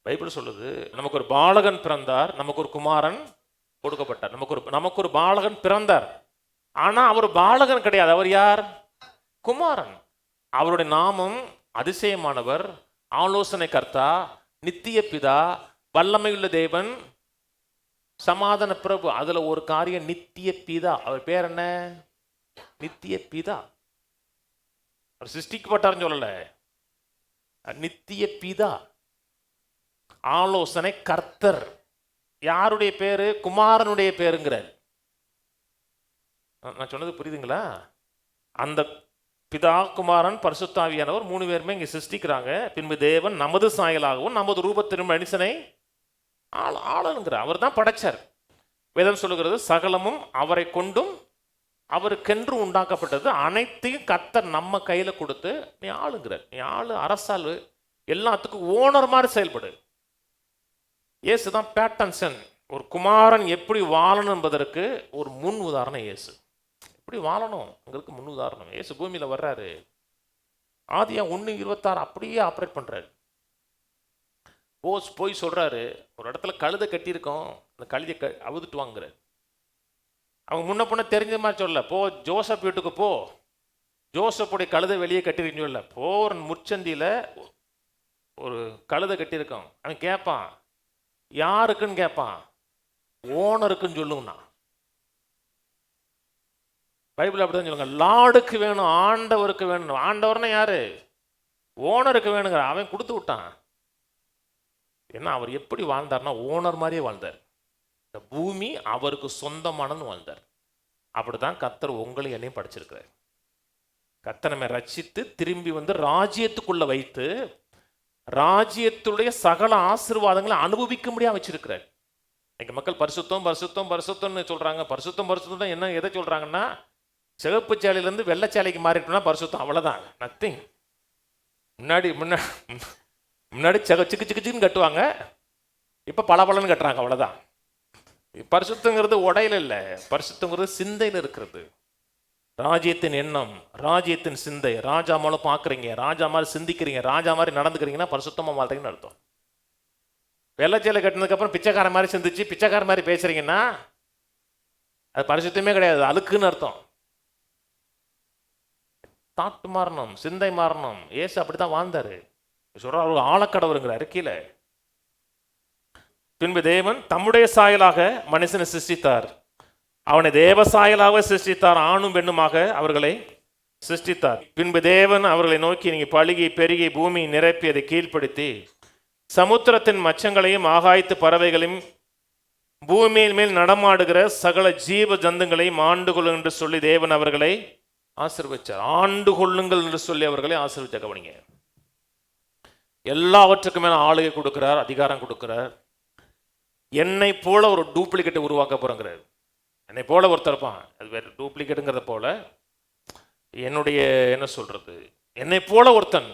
Speaker 1: பைபிள் சொல்லுது, நமக்கு ஒரு பாலகன் பிறந்தார், நமக்கு ஒரு குமாரன் கொடுக்கப்பட்டார். நமக்கு ஒரு பாலகன் பிறந்தார், ஆனால் அவர் பாலகன் கிடையாது. அவர் யார்? குமாரன். அவருடைய நாமம் அதிசயமானவர், ஆலோசனை கர்த்தா, நித்திய பிதா, வல்லமையுள்ள தேவன், சமாதான பிரபு. அதுல ஒரு காரியம் நித்திய பிதா. அவர் பேர் என்ன? நித்திய பிதா. அவர் சிருஷ்டிக்கப்பட்டார்னு சொல்லல, நித்திய பிதா, ஆலோசனை கர்த்தர். யாருடைய பேரு? குமாரனுடைய பேருங்கிறார். நான் சொன்னது புரியுதுங்களா? அந்த பிதா, குமாரன், பரிசுத்த ஆவியானவர் 3 பேருமே இங்கே சிருஷ்டிக்கிறாங்க. பின்பு தேவன் நமது சாயலாகவும் நமது ரூபத்திலும் மனுஷனை ஆளுங்கிறார். அவர் தான் படைச்சார். வேதம் சொல்லுகிறது, சகலமும் அவரை கொண்டும் அவருக்கென்று உண்டாக்கப்பட்டது, அனைத்தையும் கர்த்தர் நம்ம கையில கொடுத்து நீ ஆளுங்கிறார். நீ ஆளு, அரசாளு, எல்லாத்துக்கும் ஓனர் மாதிரி செயல்படு. இயேசு தான் பேட்டன்சன். ஒரு குமாரன் எப்படி வாழணும் என்பதற்கு ஒரு முன் உதாரணம் இயேசு. எப்படி வாழணும் உங்களுக்கு முன் உதாரணம். இயேசு பூமியில் வர்றாரு, ஆதியாகமம் 1:26 அப்படியே ஆப்ரேட் பண்றாரு. போய் சொல்றாரு, ஒரு இடத்துல கழுதை கட்டியிருக்கோம், அந்த கழுதை அவுத்துட்டு வாங்குறாரு. அவங்க முன்ன பொண்ண தெரிஞ்ச மாதிரி சொல்ல, போ ஜோசப் வீட்டுக்கு போ, ஜோசப்புடைய கழுதை வெளியே கட்டிருக்கீங்க சொல்ல, போர் முற்சந்தியில் ஒரு கழுதை கட்டியிருக்கோம். அவன் கேட்பான், யாருக்குன்னு கேட்பான், ஓனருக்குன்னு சொல்லுங்கண்ணா. பைபிள் அப்படிதான் சொல்லுங்க, லார்டுக்கு வேணும், ஆண்டவருக்கு வேணும். ஆண்டவர்னா யாரு? ஓனருக்கு வேணுங்கிற. அவன் கொடுத்து விட்டான். ஏன்னா அவர் எப்படி வாழ்ந்தார்னா ஓனர் மாதிரியே வாழ்ந்தார். இந்த பூமி அவருக்கு சொந்தமானன்னு வாழ்ந்தார். அப்படிதான் கர்த்தர் உங்களை என்னையும் படிச்சிருக்கிறார். கர்த்தர் நம்மை ரட்சித்து திரும்பி வந்து ராஜ்யத்துக்குள்ள வைத்து ராஜ்யத்துடைய சகல ஆசீர்வாதங்களை அனுபவிக்க முடியாது வச்சிருக்கிறார். இன்னைக்கு மக்கள் பரிசுத்தம் பரிசுத்தம் பரிசுத்தம்னு சொல்றாங்க. பரிசுத்தம் பரிசுத்தம் தான் என்ன எதை சொல்றாங்கன்னா, சிவப்பு சேலையிலேருந்து வெள்ளை சேலைக்கு மாறிட்டோம்னா பரிசுத்தம், அவ்வளோதான், நத்திங். முன்னாடி சிக்கு சிக்கு சிக்குன்னு கட்டுவாங்க, இப்போ பலன்னு கட்டுறாங்க, அவ்வளோதான். பரிசுத்தங்கிறது உடையில இல்லை, பரிசுத்தங்கிறது சிந்தையில் இருக்கிறது. ராஜ்யத்தின் எண்ணம், ராஜ்யத்தின் சிந்தை. ராஜா மூலம் பார்க்குறீங்க, ராஜா மாதிரி சிந்திக்கிறீங்க, ராஜா மாதிரி நடந்துக்கிறீங்கன்னா பரிசுத்தமாக வாழ்றீங்கன்னு அர்த்தம். வெள்ளச்சேலை கட்டினதுக்கப்புறம் பிச்சைக்கார மாதிரி சிந்திச்சு பிச்சைக்கார மாதிரி பேசுறீங்கன்னா அது பரிசுத்தமே கிடையாது, அழுக்குன்னு அர்த்தம். தாட்டு மாறணும், சிந்தை மாறணும். ஏசு அப்படித்தான் வாழ்ந்தாரு. சொல்றாரு, ஒரு ஆழக்கடவுங்கிறாரு கீழே. பின்பு தேவன் தம்முடைய சாயலாக மனுஷனை சிருஷ்டித்தார், அவனை தேவ சாயலாக சிருஷ்டித்தார், ஆணும் பெண்ணுமாக அவர்களை சிருஷ்டித்தார். பின்பு தேவன் அவர்களை நோக்கி, நீங்க பழுகி பெருகி பூமி நிரப்பி அதை கீழ்ப்படுத்தி சமுத்திரத்தின் மச்சங்களையும் ஆகாயத்து பறவைகளையும் பூமியின் மேல் நடமாடுகிற சகல ஜீவ ஜந்துங்களையும் ஆண்டு கொள்ளுங்கள் என்று சொல்லி தேவன் அவர்களை ஆசீர்வதிச்சார். ஆண்டு கொள்ளுங்கள் என்று சொல்லி அவர்களை ஆசீர்வதிச்ச கவனிங்க. எல்லாவற்றுக்கும் மேல ஆளுகை கொடுக்கிறார், அதிகாரம் கொடுக்கிறார். என்னை போல ஒரு டூப்ளிகேட்டை உருவாக்க போறங்கிறார். என்னை போல ஒருத்தர் இருப்பான், அது வேற டூப்ளிகேட்டுங்கிறத போல, என்னுடைய என்ன சொல்றது, என்னை போல ஒருத்தன்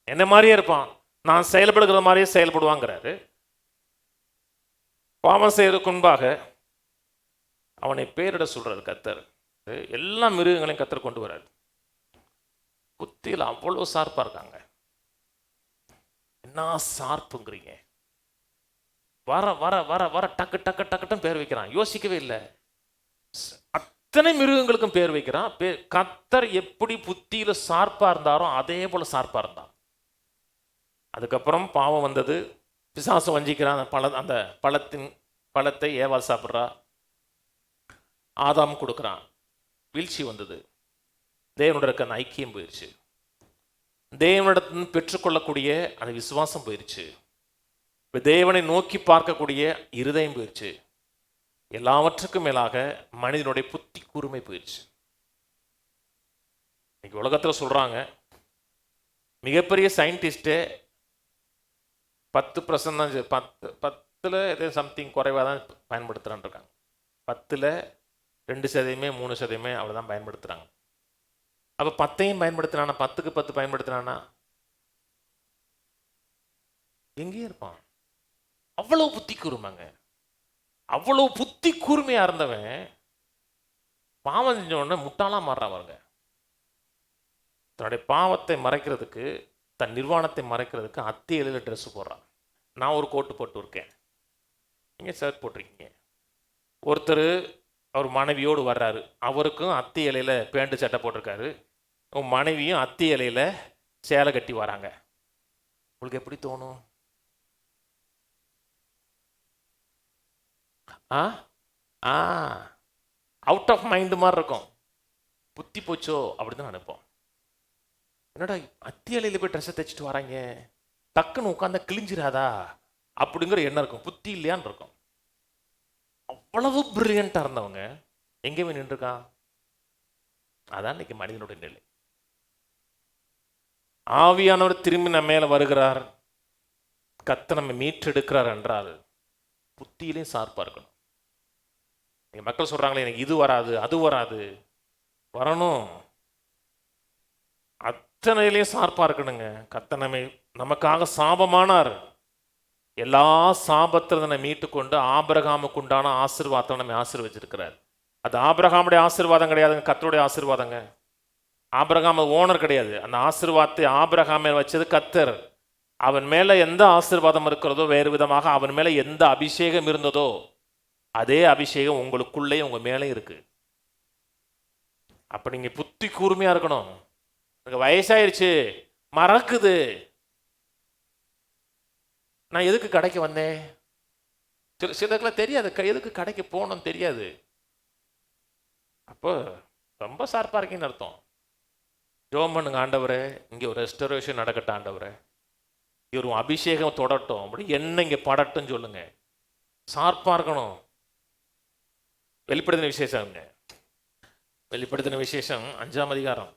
Speaker 1: என்ன மாதிரியே இருப்பான், நான் செயல்படுகிற மாதிரியே செயல்படுவாங்கிறாரு. பாவம் செய்யறதுக்கு முன்பாக அவனை பேரிட சொல்றாரு கர்த்தர். எல்லா மிருகங்களையும் கர்த்தர் கொண்டு வராரு. புத்தியில் அவ்வளவு ஷார்ப்பா இருக்காங்க. என்ன ஷார்ப்புங்கிறீங்க? வர வர வர வர டக்கு டக்கு டக்குன்னு பேர் வைக்கிறான், யோசிக்கவே இல்லை. அத்தனை மிருகங்களுக்கும் பேர் வைக்கிறான். கர்த்தர் எப்படி புத்தியில ஷார்ப்பா இருந்தாரோ அதே போல ஷார்ப்பா இருந்தான். அதுக்கப்புறம் பாவம் வந்தது, பிசாசு வஞ்சிக்கிறான். அந்த பழத்தை ஏவாள் சாப்பிட்றா, ஆதாம் கொடுக்குறான். வீழ்ச்சி வந்தது, தேவனுடைய இருக்க அந்த ஐக்கியம் போயிடுச்சு, தேவனிடத்திலிருந்து பெற்றுக்கொள்ளக்கூடிய அந்த விசுவாசம் போயிடுச்சு, இப்போ தேவனை நோக்கி பார்க்கக்கூடிய இருதயம் போயிடுச்சு. எல்லாவற்றுக்கும் மேலாக மனிதனுடைய புத்தி கூர்மை போயிடுச்சு. இன்னைக்கு உலகத்தில் சொல்றாங்க, மிகப்பெரிய சயின்டிஸ்டே 10% தான், 10ல் எதோ சம்திங் குறைவாக தான் பயன்படுத்துகிறான் இருக்காங்க. 10ல் 2%, 3% அவ்வளோதான் பயன்படுத்துகிறாங்க. அப்போ 10ஐயும் பயன்படுத்தினானா, 10க்கு 10 பயன்படுத்தினானா எங்கேயே இருப்பான்? அவ்வளவு புத்தி கூர்மைங்க. அவ்வளவு புத்தி கூர்மையா இருந்தவன் பாவம் செஞ்ச உடனே முட்டாளா மாறுறாங்க. தன்னுடைய பாவத்தை மறைக்கிறதுக்கு, தன் நிர்வாணத்தை மறைக்கிறதுக்கு அத்தி இலையில ட்ரெஸ் போடுறான். நான் ஒரு கோட்டு போட்டு இருக்கேன், நீங்க ஷர்ட் போட்டிருக்கீங்க. ஒருத்தர் அவர் மனைவியோடு வர்றாரு, அவருக்கும் அத்தி இலையில பேண்ட் சட்டை போட்டிருக்காரு, உன் மனைவியும் அத்தி இலையில சேலை கட்டி வராங்க. உங்களுக்கு எப்படி தோணும்? அவுட் ஆஃப் மைண்ட் மாதிரி இருக்கும். புத்தி போச்சோ அப்படிதான் நினைப்போம். என்னடா அத்தி இலையில போய் ட்ரெஸ்ஸை தைச்சிட்டு வராங்க, டக்குன்னு உட்காந்தா கிழிஞ்சிராதா அப்படிங்கிற எண்ணம் இருக்கும். புத்தி இல்லையான்னு இருக்கும். அவ்வளவு பிரில்லியண்டா இருந்தவங்க எங்கே போய் நின்றுருக்கான்? அதான் இன்னைக்கு மனிதனுடைய நிலை. ஆவியானவர் திரும்பி நம்ம மேல வருகிறார், கர்த்தர் நம்ம மீட்டெடுக்கிறார் என்றால் புத்தியிலையும் ஷார்ப்பா இருக்கணும். மக்கள் சொல்றாங்களே, எனக்கு இது வராது அது வராது, வரணும், அத்தனையிலையும் ஷார்ப்பா இருக்கணுங்க. கர்த்தர் நமக்காக சாபமானார், எல்லா சாபத்தில் நம்மை மீட்டு கொண்டு ஆபிரகாமுக்கு உண்டான ஆசீர்வாதத்தை நம்மை ஆசீர்வதிச்சிருக்கிறார். அது ஆபிரகாமுடைய ஆசீர்வாதம் கிடையாதுங்க, கர்த்தருடைய ஆசீர்வாதங்க. ஆபிரகாம் ஓனர் கிடையாது. அந்த ஆசீர்வாதத்தை ஆபிரகாம் வச்சது கர்த்தர். அவன் மேல எந்த ஆசீர்வாதம் இருக்கிறதோ, வேறு விதமாக அவன் மேல எந்த அபிஷேகம் இருந்ததோ அதே அபிஷேகம் உங்களுக்குள்ளே உங்க மேலே இருக்கு. அப்போ நீங்கள் புத்தி கூர்மையாக இருக்கணும். எனக்கு வயசாயிருச்சு, மறக்குது, நான் எதுக்கு கடைக்கு வந்தேன், சிலருக்குலாம் தெரியாது எதுக்கு கடைக்கு போகணும்னு தெரியாது. அப்போ ரொம்ப ஷார்ப்பாக இருக்கீங்கன்னு அர்த்தம். ஜெபம் பண்ணுங்க, ஆண்டவரே இங்கே ஒரு ரெஸ்டரேஷன் நடக்கட்டும், ஆண்டவரே ஒரு அபிஷேகம் தொடட்டும், அப்படி என்ன இங்கே படட்டும் சொல்லுங்க. ஷார்ப்பாக இருக்கணும். வெளிப்படுத்தின விசேஷங்க, வெளிப்படுத்தின விசேஷம் 5ஆம் அதிகாரம்.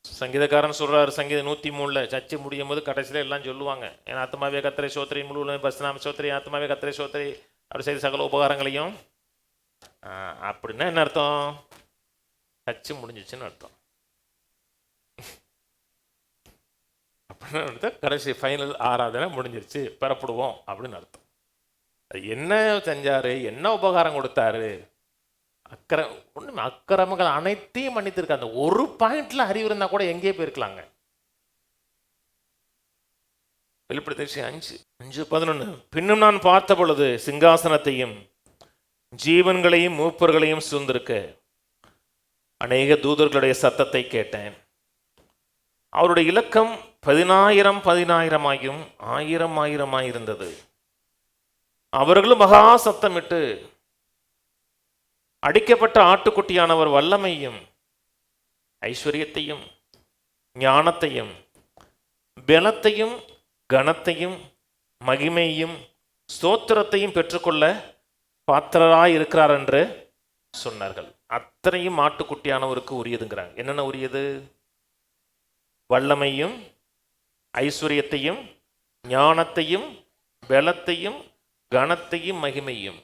Speaker 1: சங்கீதக்காரன் சொல்றாரு, சங்கீதம் 103 சர்ச்சை முடியும் போது கடைசியில் எல்லாம் சொல்லுவாங்க, என் ஆத்மாவே கர்த்தரை சோத்திரி, முழு பஸ்நாம சோத்திரி, ஆத்மாவே கர்த்தரை சோத்திரி, அவர் செய்த சகல உபகாரங்களையும். அப்படின்னா என்ன அர்த்தம்? சர்ச்சை முடிஞ்சிச்சுன்னு அர்த்தம். அப்படின்னா அர்த்தம் கடைசி ஃபைனல் ஆராதனை முடிஞ்சிருச்சு, பெறப்படுவோம் அப்படின்னு அர்த்தம். என்ன செஞ்சாரு, என்ன உபகாரம் கொடுத்தாரு, அக்கிரமங்கள் அனைத்தையும் மன்னித்திருக்க. அந்த ஒரு பாயிண்ட்ல அறிவு இருந்தா கூட எங்கேயே போயிருக்கலாங்க. வெளிப்படுத்தின 5:11 பின்னும் நான் பார்த்த பொழுது சிங்காசனத்தையும் ஜீவன்களையும் மூப்பர்களையும் சூழ்ந்திருக்க அநேக தூதர்களுடைய சத்தத்தை கேட்டேன். அவருடைய இலக்கம் 10,000 10,000 1000 இருந்தது. அவர்களும் மகா சத்தமிட்டு அடிக்கப்பட்ட ஆட்டுக்குட்டியானவர் வல்லமையும் ஐஸ்வர்யத்தையும் ஞானத்தையும் பலத்தையும் கனத்தையும் மகிமையும் ஸ்தோத்திரத்தையும் பெற்றுக்கொள்ள பாத்திரராய் இருக்கிறார் என்று சொன்னார்கள். அத்தனையும் ஆட்டுக்குட்டியானவருக்கு உரியதுங்கிறாங்க. என்னென்ன உரியது? வல்லமையும் ஐஸ்வர்யத்தையும் ஞானத்தையும் பலத்தையும் கனத்தையும் மகிமையும்.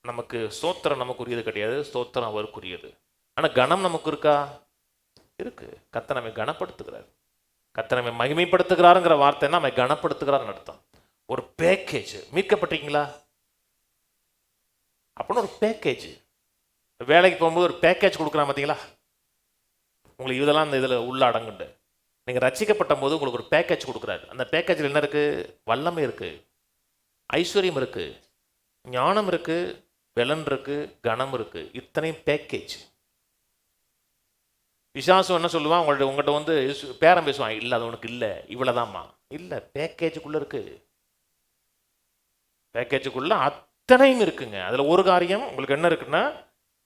Speaker 1: நமக்கு ஸ்தோத்திரம் நமக்கு உரியது கிடையாது, ஸ்தோத்திரம் அவருக்குரியது. ஆனால் கனம் நமக்கு இருக்கா? இருக்கு. கர்த்தர் நம்மை கனப்படுத்துகிறார், கர்த்தர் நம்மை மகிமைப்படுத்துகிறாருங்கிற வார்த்தைன்னா நம்மை கனப்படுத்துகிறார்னு அர்த்தம். ஒரு பேக்கேஜ். மீட்கப்பட்டீங்களா அப்படின்னு ஒரு பேக்கேஜ். வேலைக்கு போகும்போது ஒரு பேக்கேஜ் கொடுக்குறான் பார்த்தீங்களா, உங்களுக்கு இதெல்லாம் இந்த இதில் உள்ள அடங்குண்டு. நீங்கள் ரட்சிக்கப்பட்ட போது உங்களுக்கு ஒரு பேக்கேஜ் கொடுக்குறாரு. அந்த பேக்கேஜில் என்ன இருக்குது? வல்லமை இருக்குது, ஐஸ்வர்யம் இருக்குது, ஞானம் இருக்குது, பலன் இருக்குது, கனம் இருக்குது. இத்தனையும் பேக்கேஜ். பிசாசு என்ன சொல்லுவான், உங்கள்கிட்ட வந்து பேரம் பேசுவான், இல்லை அது உனக்கு இல்லை, இவ்வளோதாம்மா. இல்லை, பேக்கேஜுக்குள்ளே இருக்குது. பேக்கேஜுக்குள்ளே அத்தனையும் இருக்குங்க. அதில் ஒரு காரியம் உங்களுக்கு என்ன இருக்குன்னா,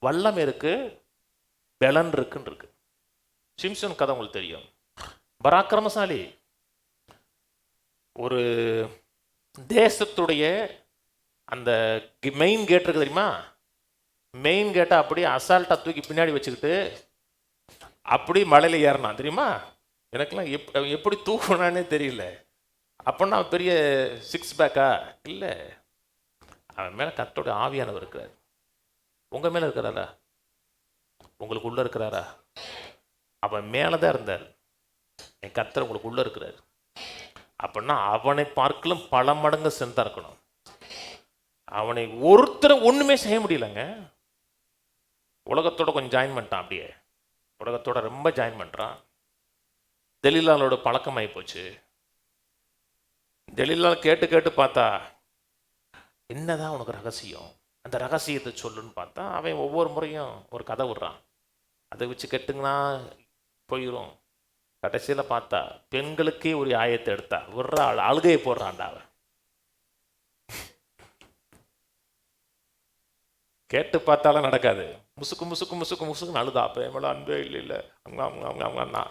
Speaker 1: வல்லமை இருக்குது, பலன் இருக்குன்னு இருக்கு. சிம்சன் கதை உங்களுக்கு தெரியும். பராக்கிரமசாலி. ஒரு தேசத்துடைய அந்த மெயின் கேட் இருக்கு தெரியுமா, மெயின் கேட்டை அப்படியே அசால்ட்டாக தூக்கி பின்னாடி வச்சுக்கிட்டு அப்படி மலையில் ஏறினான் தெரியுமா. எனக்கெல்லாம் எப்படி தூக்கினானே தெரியல. அப்படின்னா பெரிய 6 பேக்கா? இல்லை, அவன் மேலே கர்த்தருடைய ஆவியானவர் இருக்கிறார். உங்கள் மேலே இருக்கிறாரா? உங்களுக்கு உள்ளே இருக்கிறாரா? அவன் மேலே தான் இருந்தார். என் கர்த்தர் உங்களுக்கு உள்ளே இருக்கிறார். அப்படின்னா அவனை பார்க்கலும் பல மடங்கு சென்றா இருக்கணும். அவனை ஒருத்தரை ஒன்றுமே செய்ய முடியலங்க. உலகத்தோட கொஞ்சம் ஜாயின் பண்ணிட்டான், அப்படியே உலகத்தோட ரொம்ப ஜாயின் பண்ணுறான். தெலீலாளோட பழக்கமாகி போச்சு. தெலீலால் கேட்டு கேட்டு பார்த்தா, என்னதான் உனக்கு ரகசியம், அந்த ரகசியத்தை சொல்லுன்னு பார்த்தா அவன் ஒவ்வொரு முறையும் ஒரு கதை விடுறான். அதை வச்சு கேட்டுங்கன்னா போயிடும். கடைசியில் பார்த்தா பெண்களுக்கே ஒரு ஆயத்தை எடுத்தா விடுற அழுகையை போடுறான்டா அவன். கேட்டு பார்த்தாலும் நடக்காது. முசுக்கு முசுக்கு முசுக்கு முசுக்குன்னு அழுதா. அப்போ என் அன்பே இல்லை இல்லை அவங்க அவங்க அவங்க அவங்க அண்ணா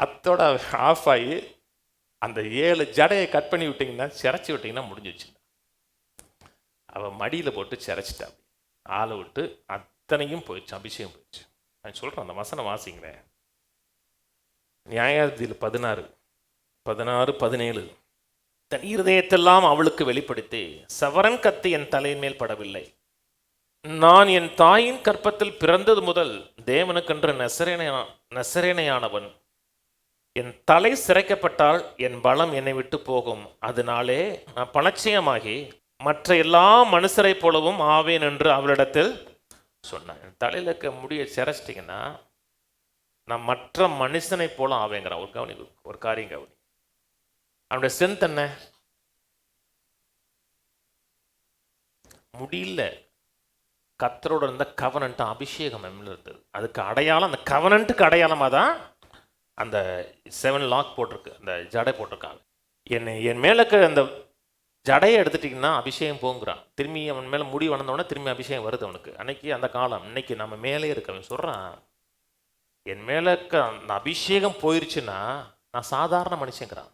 Speaker 1: அத்தோட ஆஃப் ஆகி அந்த 7 ஜடையை கட் பண்ணி விட்டிங்கன்னா, சிரைச்சி விட்டிங்கன்னா முடிஞ்சிச்சு. அவன் மடியில் போட்டு சிரைச்சிட்டா, ஆளை விட்டு அத்தனையும் போயிடுச்சு, அபிஷேகம் போயிடுச்சு. நான் சொல்கிறேன், அந்த வசனம் வாசிங்களேன். நியாயாதிபதியில் 16:17 தன் இருதயத்தெல்லாம் அவளுக்கு வெளிப்படுத்தி, சவரன் கத்தி என் தலையின் மேல் படவில்லை. நான் என் தாயின் கற்பத்தில் பிறந்தது முதல் தேவனுக்கென்று நசரேனையானவன். என் தலை சிரைக்கப்பட்டால் என் பலம் என்னை விட்டு போகும். அதனாலே நான் பணச்சயமாகி மற்ற எல்லா மனுஷரை போலவும் ஆவேன் என்று அவளிடத்தில் சொன்னான். என் தலையில் இருக்க முடிய சிரைச்சிட்டிங்கன்னா நான் மற்ற மனுஷனை போல ஆவேங்கிறான். ஒரு கவனி, ஒரு காரியம் கவனி. அவனுடைய ஸ்ட்ரென்த் என்ன? முடியல. கர்த்தரோட இருந்த கவனன்ட் அபிஷேகம் இருந்தது. அதுக்கு அடையாளம், அந்த கவனன்ட்டுக்கு அடையாளமாக தான் அந்த 7 லாக் போட்டிருக்கு, அந்த ஜடை போட்டிருக்காங்க. என் மேலே அந்த ஜடையை எடுத்துட்டிங்கன்னா அபிஷேகம் போங்கிறான். திரும்பி அவன் மேலே முடி வளர்ந்தவொடனே திரும்பி அபிஷேகம் வருது அவனுக்கு. அன்னைக்கு அந்த காலம். இன்னைக்கு நம்ம மேலே இருக்கவன் சொல்கிறான், என் மேலே அந்த அபிஷேகம் போயிருச்சுன்னா நான் சாதாரண மனுஷங்கிறான்.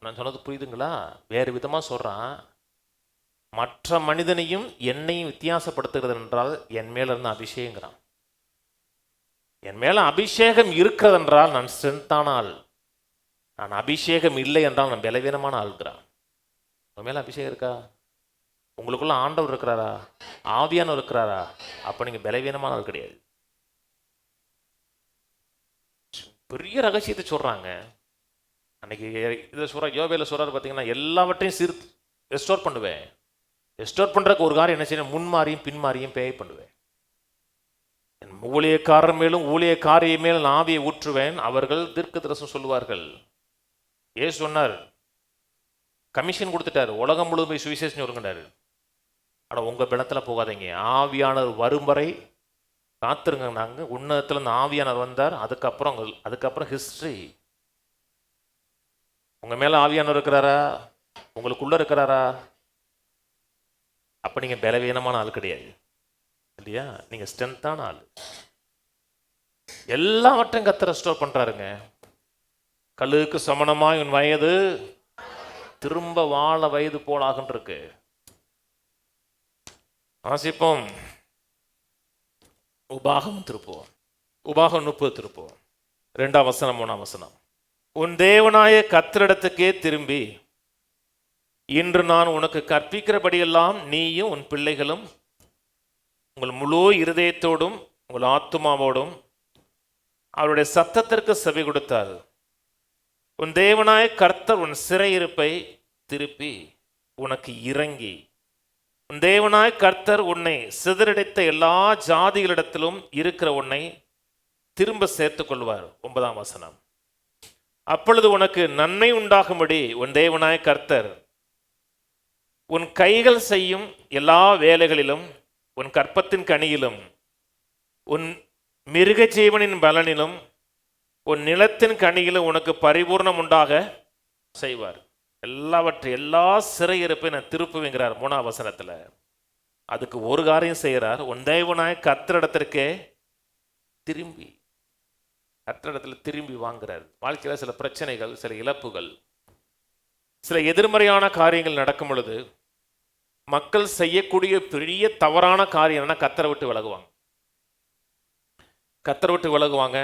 Speaker 1: நான் சொன்னது புரியுதுங்களா? வேறு விதமாக சொல்கிறான், மற்ற மனிதனையும் என்னையும் வித்தியாசப்படுத்துகிறது என்றால் என் மேலே இருந்த அபிஷேகங்கிறான். என் மேலே அபிஷேகம் இருக்கிறது என்றால் நான் ஸ்ட்ரென்த்தான ஆள். நான் அபிஷேகம் இல்லை என்றால் நான் பலவீனமான ஆள்கிறான். உன் மேலே அபிஷேகம் இருக்கா? உங்களுக்குள்ள ஆண்டவர் இருக்கிறாரா? ஆவியானவர் இருக்கிறாரா? அப்போ நீங்கள் பலவீனமான ஆள் கிடையாது. பெரிய ரகசியத்தை சொல்கிறாங்க. அன்னைக்கு இதை சொல்கிற யோவேல சொல்கிறாரு பார்த்தீங்கன்னா, எல்லாவற்றையும் ரெஸ்டோர் பண்ணுவேன். ரெஸ்டோர் பண்ணுறதுக்கு ஒரு காரியம் என்ன செய்யணும்? முன்மாறியும் பின்மாறியும் பேய் பண்ணுவேன். என் ஊழியக்காரர் மேலும் ஊழியக்காரிய மேல் நான் ஆவியை ஊற்றுவேன், அவர்கள் தீர்க்கதரிசனம் சொல்லுவார்கள். ஏசு சொன்னார், கமிஷன் கொடுத்துட்டாரு, உலகம் முழுவதும் போய் சுவிசேஷம் சொல்லுங்கட்டாரு. ஆனால் உங்கள் பலத்தில் போகாதீங்க, ஆவியானவர் வரும் வரை காத்திருங்க. நாங்கள் உன்னதத்தில் இந்த ஆவியானவர் வந்தார், அதுக்கப்புறம் ஹிஸ்ட்ரி. உங்கள் மேலே ஆவியானவர் இருக்கிறாரா? உங்களுக்குள்ளே இருக்கிறாரா? அப்போ நீங்கள் பலவீனமான ஆள் கிடையாது இல்லையா? நீங்கள் ஸ்ட்ரென்த்தான ஆள். எல்லாவற்றையும் கர்த்தர் ரெஸ்டோர் பண்ணுறாருங்க. கல்லுக்கு சமணமாய் உன் வயது திரும்ப வாழ வயது போலாகின்றிருக்கு. வாசிப்போம். உபாகம் திருப்போம். உபாகம் 30 திருப்போம். 2ஆம் வசனம் 3ஆம் வசனம். உன் தேவனாய கர்த்தரிடத்துக்கே திரும்பி, இன்று நான் உனக்கு கற்பிக்கிறபடியெல்லாம் நீயும் உன் பிள்ளைகளும் உங்கள் முழு இருதயத்தோடும் உங்கள் ஆத்துமாவோடும் அவருடைய சத்தத்திற்கு செவி கொடுத்தார். உன் தேவனாய கர்த்தர் உன் சிறையிருப்பை திருப்பி உனக்கு இறங்கி, உன் தேவனாய கர்த்தர் உன்னை சிதறடித்த எல்லா ஜாதிகளிடத்திலும் இருக்கிற உன்னை திரும்ப சேர்த்துக் கொள்வார். 9ஆம் வசனம். அப்பொழுது உனக்கு நன்மை உண்டாகும்படி உன் தேவனாய கர்த்தர் உன் கைகள் செய்யும் எல்லா வேலைகளிலும், உன் கற்பத்தின் கனியிலும், உன் மிருக ஜீவனின் பலனிலும், உன் நிலத்தின் கனியிலும் உனக்கு பரிபூர்ணம் உண்டாக செய்வார். எல்லா சிறையிருப்பை நான் திருப்புவேங்கிறார் 3ஆம் வசனத்தில். அதுக்கு ஒரு காரியம் செய்கிறார், உன் தேவனாய கர்த்தரிடத்திற்கே திரும்பி, கர்த்தரிடத்தில் திரும்பி வாங்குறார். வாழ்க்கையில் சில பிரச்சனைகள், சில இழப்புகள், சில எதிர்மறையான காரியங்கள் நடக்கும் பொழுது மக்கள் செய்யக்கூடிய பெரிய தவறான காரியம் என்னன்னா, கர்த்தரை விட்டு விலகுவாங்க. கர்த்தரை விட்டு விலகுவாங்க,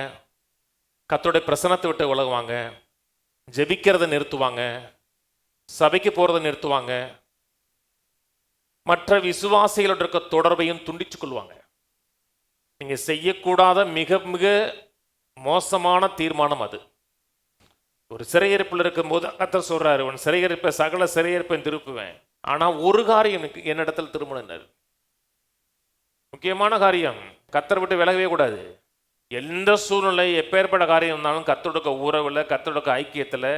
Speaker 1: கர்த்தருடைய பிரசன்னத்தை விட்டு விலகுவாங்க, ஜெபிக்கிறத நிறுத்துவாங்க, சபைக்கு போகிறத நிறுத்துவாங்க, மற்ற விசுவாசிகளோட இருக்க தொடர்பையும் துண்டிச்சு கொள்வாங்க. நீங்கள் செய்யக்கூடாத மிக மிக மோசமான தீர்மானம் அது. ஒரு சிறையிருப்பில் இருக்கும்போது கர்த்தர் சொல்றாரு, உன் சிறையிருப்பை சகல சிறையிருப்பை திருப்புவேன். ஆனால் ஒரு காரியம் என்னிடத்தில் திரும்பணும், முக்கியமான காரியம். கர்த்தரை விட்டு விலகவே கூடாது. எந்த சூழ்நிலை, எப்பேற்பட்ட காரியம் இருந்தாலும் கர்த்தருடைய உறவில், கர்த்தருடைய ஐக்கியத்தில்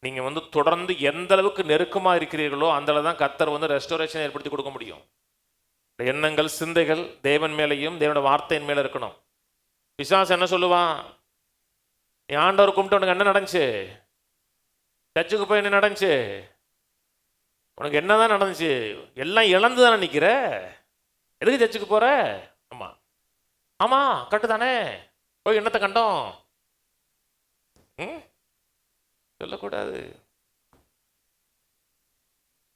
Speaker 1: நீங்கள் தொடர்ந்து எந்த அளவுக்கு நெருக்கமாக இருக்கிறீர்களோ அந்த அளவு தான் கர்த்தர் ரெஸ்டோரேஷன் ஏற்படுத்தி கொடுக்க முடியும். எண்ணங்கள், சிந்தைகள் தேவன் மேலேயும் தேவனோட வார்த்தையின் மேலே இருக்கணும். பிசாசு என்ன சொல்லுவான்? நீ ஆண்டவர் கும்பிட்டு உனக்கு என்ன நடந்துச்சு? சர்ச்சுக்கு போய் என்ன நடந்துச்சு? உனக்கு என்னதான் நடந்துச்சு? எல்லாம் இழந்து தானே நிற்கிற, எதுக்கு சர்ச்சுக்கு போற? ஆமா ஆமா கரெக்டு தானே, போய் என்னத்தை கண்டோம் சொல்லக்கூடாது.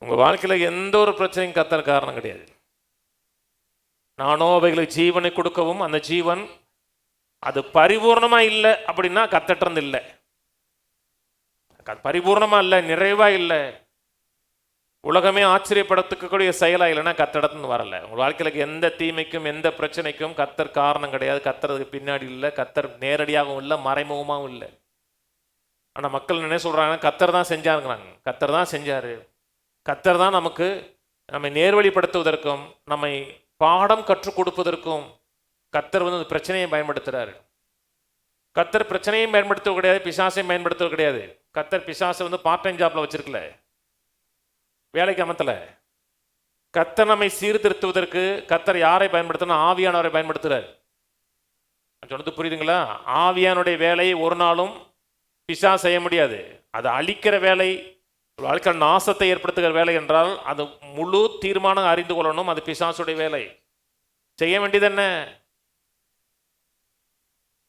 Speaker 1: உங்க வாழ்க்கையில எந்த ஒரு பிரச்சனையும் கர்த்தர் காரணம் கிடையாது. நானோ அவைகளுக்கு ஜீவனை கொடுக்கவும், அந்த ஜீவன் அது பரிபூர்ணமா இல்லை அப்படின்னா கர்த்தர்ட்ட இல்லை, பரிபூர்ணமா இல்லை, நிறைவா இல்லை, உலகமே ஆச்சரியப்படத்துக்கூடிய செயலா இல்லைன்னா கர்த்தரிடத்துன்னு வரல. உங்க வாழ்க்கையில எந்த தீமைக்கும் எந்த பிரச்சனைக்கும் கர்த்தர் காரணம் கிடையாது. கர்த்தருக்கு பின்னாடி இல்லை, கர்த்தர் நேரடியாகவும் இல்லை, மறைமுகமாகவும் இல்லை. ஆனால் மக்கள் என்ன சொல்றாங்க? கர்த்தர் தான் செஞ்சாருங்கிறாங்க. கர்த்தர் தான் செஞ்சாரு, கர்த்தர் தான் நமக்கு நம்மை நேர்வழிப்படுத்துவதற்கும் நம்மை பாடம் கற்றுக் கொடுப்பதற்கும் கர்த்தர் பிரச்சனையை பயன்படுத்துறாரு. கர்த்தர் பிரச்சனையும் பயன்படுத்துவது கிடையாது, பிசாசையும் பயன்படுத்துவது கிடையாது. கர்த்தர் பிசாசை பார்ட் டைம் ஜாப்ல வச்சிருக்கல, வேலைக்கு அமர்த்தல. கர்த்தர் நம்மை சீர்திருத்துவதற்கு கர்த்தர் யாரை பயன்படுத்தணும்? ஆவியானவரை பயன்படுத்துறார். சொன்னது புரியுதுங்களா? ஆவியானுடைய வேலையை ஒரு நாளும் பிசாசு செய்ய முடியாது. அது அழிக்கிற வேலை, வாழ்க்கை நாசத்தை ஏற்படுத்துகிற வேலை என்றால் அது முழு தீர்மானம் அறிந்து கொள்ளணும். அது பிசாசுடைய வேலை. செய்ய வேண்டியது என்ன?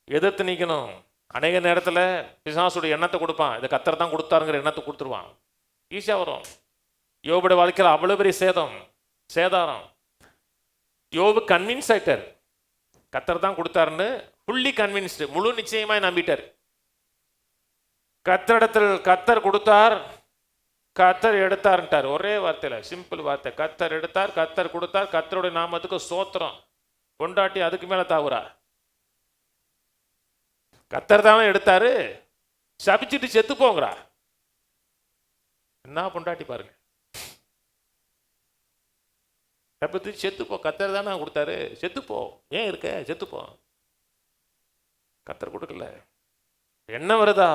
Speaker 1: எதிர்த்து நீக்கணும். அநேக நேரத்தில் பிசாசுடைய எண்ணத்தை கொடுப்பான். இதை கர்த்தர் தான் கொடுத்தாருங்கிற எண்ணத்தை கொடுத்துருவான். ஈஸியாக வரும். யோபுடைய வாழ்க்கையில் அவ்வளோ பெரிய சேதாரம். யோபு கன்வின்ஸ் ஆயிட்டார், கர்த்தர் தான் கொடுத்தாருன்னு. ஃபுல்லி கன்வின்ஸ்டு, முழு நிச்சயமாய் நம்பிட்டார். கர்த்தரிடத்தில் கர்த்தர் கொடுத்தார், கர்த்தர் எடுத்தார்ன்ட்டார். ஒரே வார்த்தையில், சிம்பிள் வார்த்தை. கர்த்தர் எடுத்தார், கர்த்தர் கொடுத்தார், கர்த்தருடைய நாமத்துக்கு ஸ்தோத்திரம். கொண்டாட்டி அதுக்கு மேலே தாவுறா. கர்த்தர் தானே எடுத்தாரு, சபிச்சுட்டு செத்து போங்கிறா. என்ன பொண்டாட்டி பாருங்க. சபித்து செத்துப்போ, கர்த்தர் தானே கொடுத்தாரு, செத்துப்போ, ஏன் இருக்க, செத்துப்போ. கர்த்தர் கொடுக்கல. என்ன வருதா?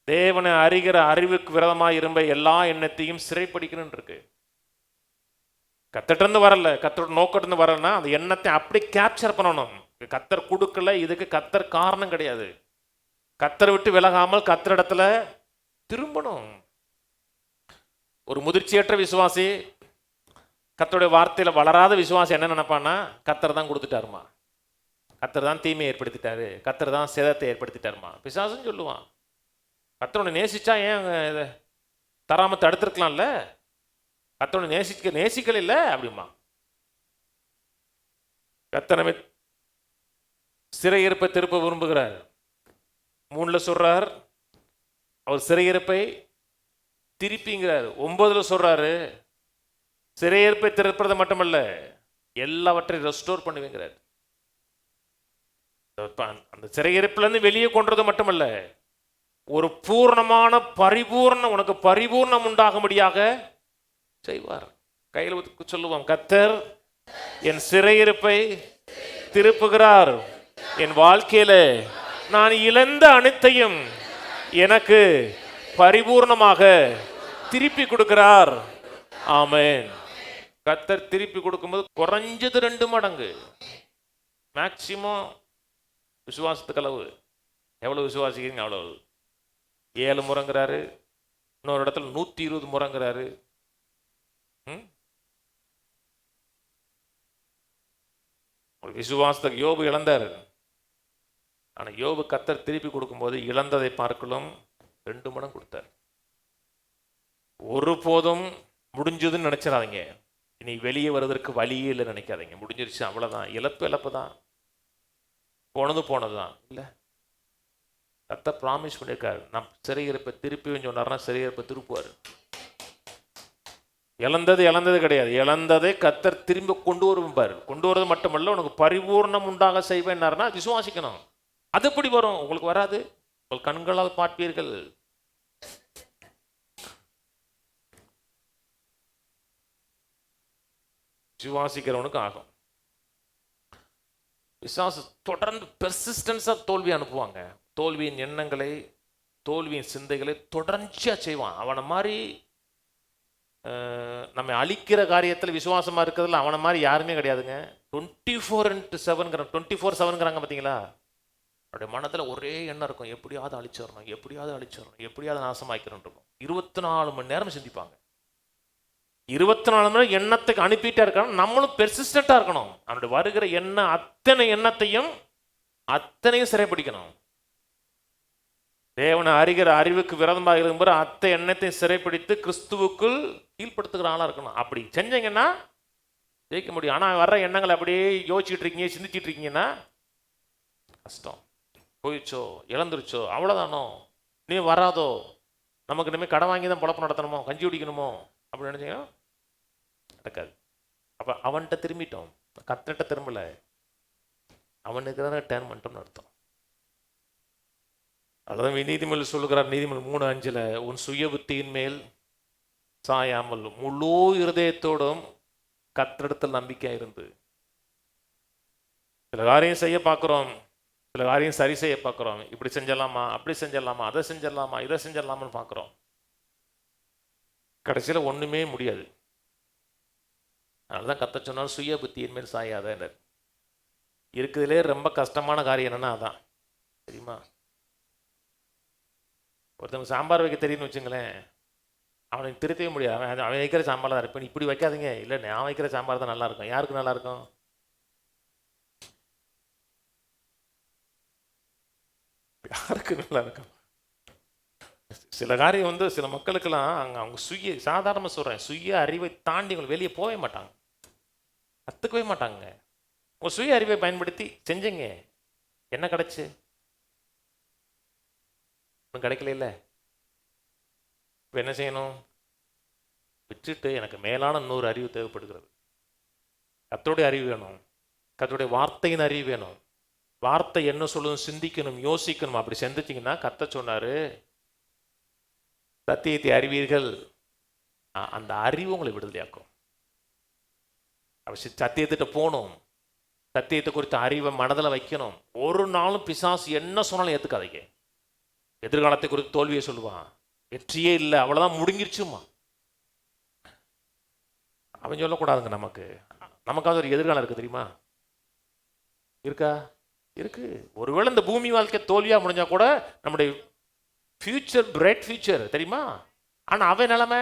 Speaker 1: தேவனை அறிகிற அறிவுக்கு விரதமாக இரும்ப எல்லா எண்ணத்தையும் சிறைப்பிடிக்கணும்னு இருக்கு. கர்த்தர்கிட்ட வரல, கர்த்தரோட நோக்கத்திலிருந்து வரலன்னா அந்த எண்ணத்தை அப்படி கேப்சர் பண்ணணும். கர்த்தர் கொடுக்கல, இதுக்கு கர்த்தர் காரணம் கிடையாது. கர்த்தரை விட்டு விலகாமல் கர்த்தரிடத்துல திரும்பணும். ஒரு முதிர்ச்சியற்ற விசுவாசி, கர்த்தருடைய வார்த்தையில் வளராத விசுவாசி என்ன நினைப்பான்னா, கர்த்தர் தான் கொடுத்துட்டாருமா, கர்த்தர் தான் தீமையை ஏற்படுத்திட்டாரு, கர்த்தர் தான் சேதத்தை ஏற்படுத்திட்டாருமா. பிசாசுன்னு சொல்லுவான். கர்த்தரோட நேசிச்சா ஏன் இதை தராம தடுத்துருக்கலாம்ல? கர்த்தரோட நேசிக்கல இல்லை அப்படிமா. கர்த்தரை சிறையிருப்பை திருப்ப விரும்புகிறார். 3 சொல்றார், அவர் சிறையிருப்பை திருப்பிங்கிறார். 9 சொல்றாரு, சிறையிருப்பை திருப்பது மட்டுமல்ல, எல்லாவற்றையும் ரெஸ்டோர் பண்ணுவீங்கிறார். அந்த சிறையிருப்பிலிருந்து வெளியே கொண்டது மட்டுமல்ல, ஒரு பூர்ணமான பரிபூர்ணம், உனக்கு பரிபூர்ணம் உண்டாகும்படியாக செய்வார். கையில் சொல்லுவான், கர்த்தர் என் சிறையிருப்பை திருப்புகிறார், என் வாழ்க்கையில நான் இழந்த அனைத்தையும் எனக்கு பரிபூர்ணமாக திருப்பி கொடுக்கிறார். ஆமென். கர்த்தர் திருப்பி கொடுக்கும்போது குறைஞ்சது 2 மடங்கு, மேக்சிமம் விசுவாசத்துக்கு அளவு. எவ்வளவு விசுவாசிக்கிறீங்க அவ்வளவு. 7 முறைங்கிறாரு, இன்னொரு இடத்துல 120 முறைங்கிறாரு. ஒரு விசுவாசத்துக்கு யோபு இழந்தார். ஆனால் யோபு கர்த்தர் திருப்பி கொடுக்கும்போது இழந்ததை பார்க்கலாம் 2 மடங்கு கொடுத்தார். ஒருபோதும் முடிஞ்சதுன்னு நினைச்சிடாதீங்க. இனி வெளியே வருவதற்கு வழியே இல்லை நினைக்காதீங்க. முடிஞ்சிருச்சு, அவ்வளோதான். இழப்பு தான், போனது தான். இல்லை, கர்த்தர் ப்ராமிஸ் பண்ணியிருக்காரு. நான் சிறையிருப்பை திருப்பி சொன்னார்னா சிறையிருப்பை திருப்புவார். இழந்தது கிடையாது, இழந்ததை கர்த்தர் திரும்ப கொண்டு வருவார். கொண்டு வரது மட்டுமல்ல, உனக்கு பரிபூர்ணம் உண்டாக செய்வேன்னாருன்னா விசுவாசிக்கணும். அது எப்படி வரும்? உங்களுக்கு வராது, உங்கள் கண்களால் பார்ப்பீர்கள். விசுவாசிக்கிறவனுக்கு ஆகும். விசுவாசம் தொடர்ந்து பெர்சிஸ்டன்ஸா தோல்வி அனுப்புவாங்க. தோல்வியின் எண்ணங்களை, தோல்வியின் சிந்தைகளை தொடர்ச்சியா செய்வான். அவனை மாதிரி நம்ம அழிக்கிற காரியத்தில் விசுவாசமா இருக்கிறதுல அவனை மாதிரி யாருமே கிடையாதுங்க. 24/7 24/7 பார்த்தீங்களா? அவருடைய மனத்தில் ஒரே எண்ணம் இருக்கும், எப்படியாவது அழிச்சிடணும், எப்படியாவது நாசமாக்கிறோம் இருக்கும். 24 மணி நேரம் சிந்திப்பாங்க. 24 மணி நேரம் எண்ணத்துக்கு அனுப்பிட்டே இருக்கணும். நம்மளும் பெர்சிஸ்டண்டா இருக்கணும். அவனுடைய வருகிற எண்ணம் அத்தனையும் சிறைப்பிடிக்கணும். தேவனை அறிகிற அறிவுக்கு விரதமாக இருக்கும்போது அத்தை எண்ணத்தையும் சிறைப்பிடித்து கிறிஸ்துவுக்குள் கீழ்படுத்துகிற ஆளா இருக்கணும். அப்படி செஞ்சீங்கன்னா ஜெயிக்க முடியும். ஆனால் வர்ற எண்ணங்களை அப்படியே யோசிச்சுட்டு இருக்கீங்க, சிந்திச்சுட்டு இருக்கீங்கன்னா கஷ்டம். போயிடுச்சோ, இழந்துருச்சோ, அவ்வளோதானோ, நீ வராதோ, நமக்கு இனிமேல் கடை வாங்கி தான் பொழப்பு நடத்தணுமோ, கஞ்சி குடிக்கணுமோ அப்படின்னு நினைச்சீங்கன்னா நடக்காது. அப்போ அவன்கிட்ட திரும்பிட்டோம், கர்த்தர்கிட்ட திரும்பலை, அவனுக்கு தான் டேர்ன் பண்ணிட்டோம்னு அர்த்தம். அதான் நீதிமொழி சொல்லுகிறார், நீதிமொழி 3:5, உன் சுய புத்தியின் மேல் சாயாமல் முழு இருதயத்தோடும் கர்த்தரிடத்தில் நம்பிக்கையா இருந்து. சில காரியம் செய்ய பார்க்குறோம், சில காரியம் சரி செய்ய பார்க்குறோம். இப்படி செஞ்சிடலாமா, அப்படி செஞ்சிடலாமா, அதை செஞ்சிடலாமா, இதை செஞ்சிடலாமான்னு பார்க்குறோம். கடைசியில் ஒன்றுமே முடியாது. அதனால தான் கத்த சொன்னாலும் சுய புத்தியின் மேல் சாயாதன்றார். இருக்குதுலே ரொம்ப கஷ்டமான காரியம் என்னன்னா அதான் தெரியுமா. ஒருத்தவங்க சாம்பார் வைக்க தெரியும்னு வச்சுங்களேன், அவனுக்கு திருத்தவே முடியாது. அவன் வைக்கிற சாம்பார் தான் இருப்பேன், இப்படி வைக்காதீங்க, இல்லை நான் வைக்கிற சாம்பார் தான் நல்லா இருக்கும். யாருக்கு நல்லா இருக்கும்? யாருக்கு நல்லா இருக்கும்? சில காரியம் வந்து சில மக்களுக்கெல்லாம் அவங்க சாதாரணமாக சொல்கிறேன், சுய அறிவை தாண்டி அவங்க வெளியே போகவே மாட்டாங்க, கற்றுக்கவே மாட்டாங்க. உங்கள் சுய அறிவை பயன்படுத்தி செஞ்சீங்க, என்ன கிடைச்சு? ஒன்றும் கிடைக்கல. இல்லை, இப்போ என்ன செய்யணும்? விட்டுட்டு எனக்கு மேலான 100 அறிவு தேவைப்படுகிறது. கர்த்தருடைய அறிவு வேணும், கர்த்தருடைய வார்த்தையின் அறிவு வேணும். வார்த்தை என்ன சொல்லணும், சிந்திக்கணும், யோசிக்கணும். அப்படி சிந்திச்சிங்கன்னா கர்த்தர் சொன்னார், சத்தியத்தை அறிவீர்கள். அந்த அறிவு உங்களை விடுதலையாக்கும். சத்தியத்திட்ட போகணும், சத்தியத்தை குறித்த அறிவை மனதில் வைக்கணும். ஒரு நாளும் பிசாசு என்ன சொன்னாலும் ஏற்றுக்காதீங்க. எதிர்காலத்தை குறித்து தோல்வியை சொல்லுவான், வெற்றியே இல்லை, அவ்வளோதான், முடிஞ்சிருச்சுமா. அவன் சொல்லக்கூடாதுங்க. நமக்காவது ஒரு எதிர்காலம் இருக்குது தெரியுமா? இருக்கா? இருக்கு. ஒருவேளை இந்த பூமி வாழ்க்கை தோல்வியாக முடிஞ்சா கூட நம்முடைய ஃபியூச்சர் பிரைட் ஃபியூச்சர் தெரியுமா? ஆனால் அவன் நிலைமை,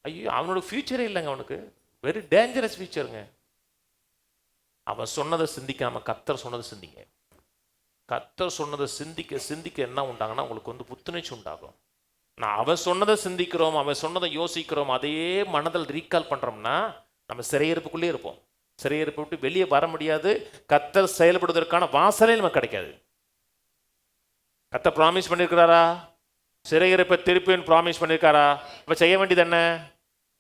Speaker 1: ஐயோ அவனோட ஃபியூச்சரே இல்லைங்க, அவனுக்கு வெரி டேஞ்சரஸ் ஃபியூச்சருங்க. அவன் சொன்னதை சிந்திக்காம கர்த்தர் சொன்னதை சிந்திங்க. கர்த்தர் சொன்னதை சிந்திக்க சிந்திக்க என்ன உண்டாங்கன்னா உங்களுக்கு வந்து புத்துணர்ச்சி உண்டாகும். நான் அவன் சொன்னதை சிந்திக்கிறோம், அவன் சொன்னதை யோசிக்கிறோம், அதையே மனதில் ரீகால் பண்ணுறோம்னா நம்ம சிறையிருப்புக்குள்ளே இருப்போம். சிறையிருப்பை விட்டு வெளியே வர முடியாது. கர்த்தர் செயல்படுவதற்கான வாசலே நமக்கு கிடைக்காது. கர்த்தர் ப்ராமிஸ் பண்ணியிருக்கிறாரா? சிறையிருப்பை திருப்பின்னு ப்ராமிஸ் பண்ணியிருக்காரா? இப்போ செய்ய வேண்டியது என்ன?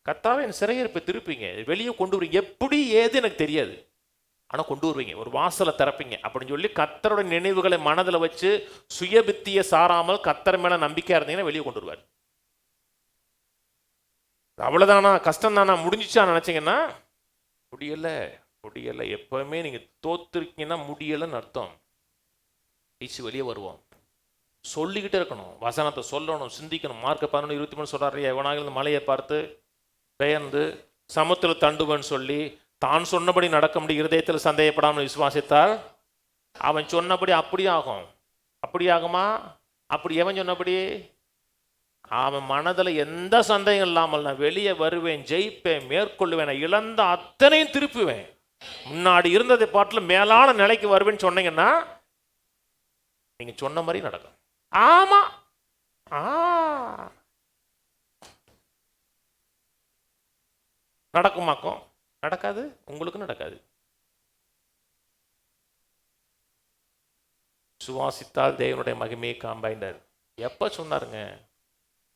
Speaker 1: கர்த்தாவே என் சிறையிருப்பை திருப்பிங்க, வெளியே கொண்டு வருவீங்க. எப்படி ஏது எனக்கு தெரியாது, ஆனால் கொண்டு வருவீங்க, ஒரு வாசலை திறப்பீங்க அப்படின்னு சொல்லி கர்த்தரோட நினைவுகளை மனதில் வச்சு சுயபித்தியை சாராமல் கர்த்தர் மேலே நம்பிக்கையாக இருந்தீங்கன்னா வெளியே கொண்டு வருவார். அவ்வளோதானா, கஷ்டம் தானா, முடிஞ்சிச்சா நினச்சிங்கன்னா முடியலை. எப்போவுமே நீங்கள் தோத்துருக்கீங்கன்னா முடியலைன்னு அர்த்தம். வீச்சு வெளியே வருவோம். சொல்லிக்கிட்டே இருக்கணும், வசனத்தை சொல்லணும், சிந்திக்கணும். மார்க் 11:23 சொல்கிறாரு, எவனாக மலையை பார்த்து பெயர்ந்து சமுத்திரத்தில் தண்டுவன்னு சொல்லி தான் சொன்னபடி நடக்க முடியும், இருதயத்தில் சந்தேகப்படாமல் விசுவாசித்தால் அவன் சொன்னபடி அப்படியே ஆகும். அப்படி ஆகுமா? அப்படி எவன் சொன்னபடி? அவன் மனதில் எந்த சந்தேகம் இல்லாமல் நான் வெளியே வருவேன், ஜெயிப்பேன், மேற்கொள்ளுவேன், இழந்த அத்தனையும் திருப்புவேன், முன்னாடி இருந்ததை பாட்டில் மேலான நிலைக்கு வருவேன்னு சொன்னீங்கன்னா நீங்க சொன்ன மாதிரி நடக்கும். ஆமா, நடக்குமாக்கும்? நடக்காது, உங்களுக்கு நடக்காது. சுவாசித்தால் தேவனுடைய மகிமையை காண்பாய்ந்தார். எப்ப சொன்னாருங்க?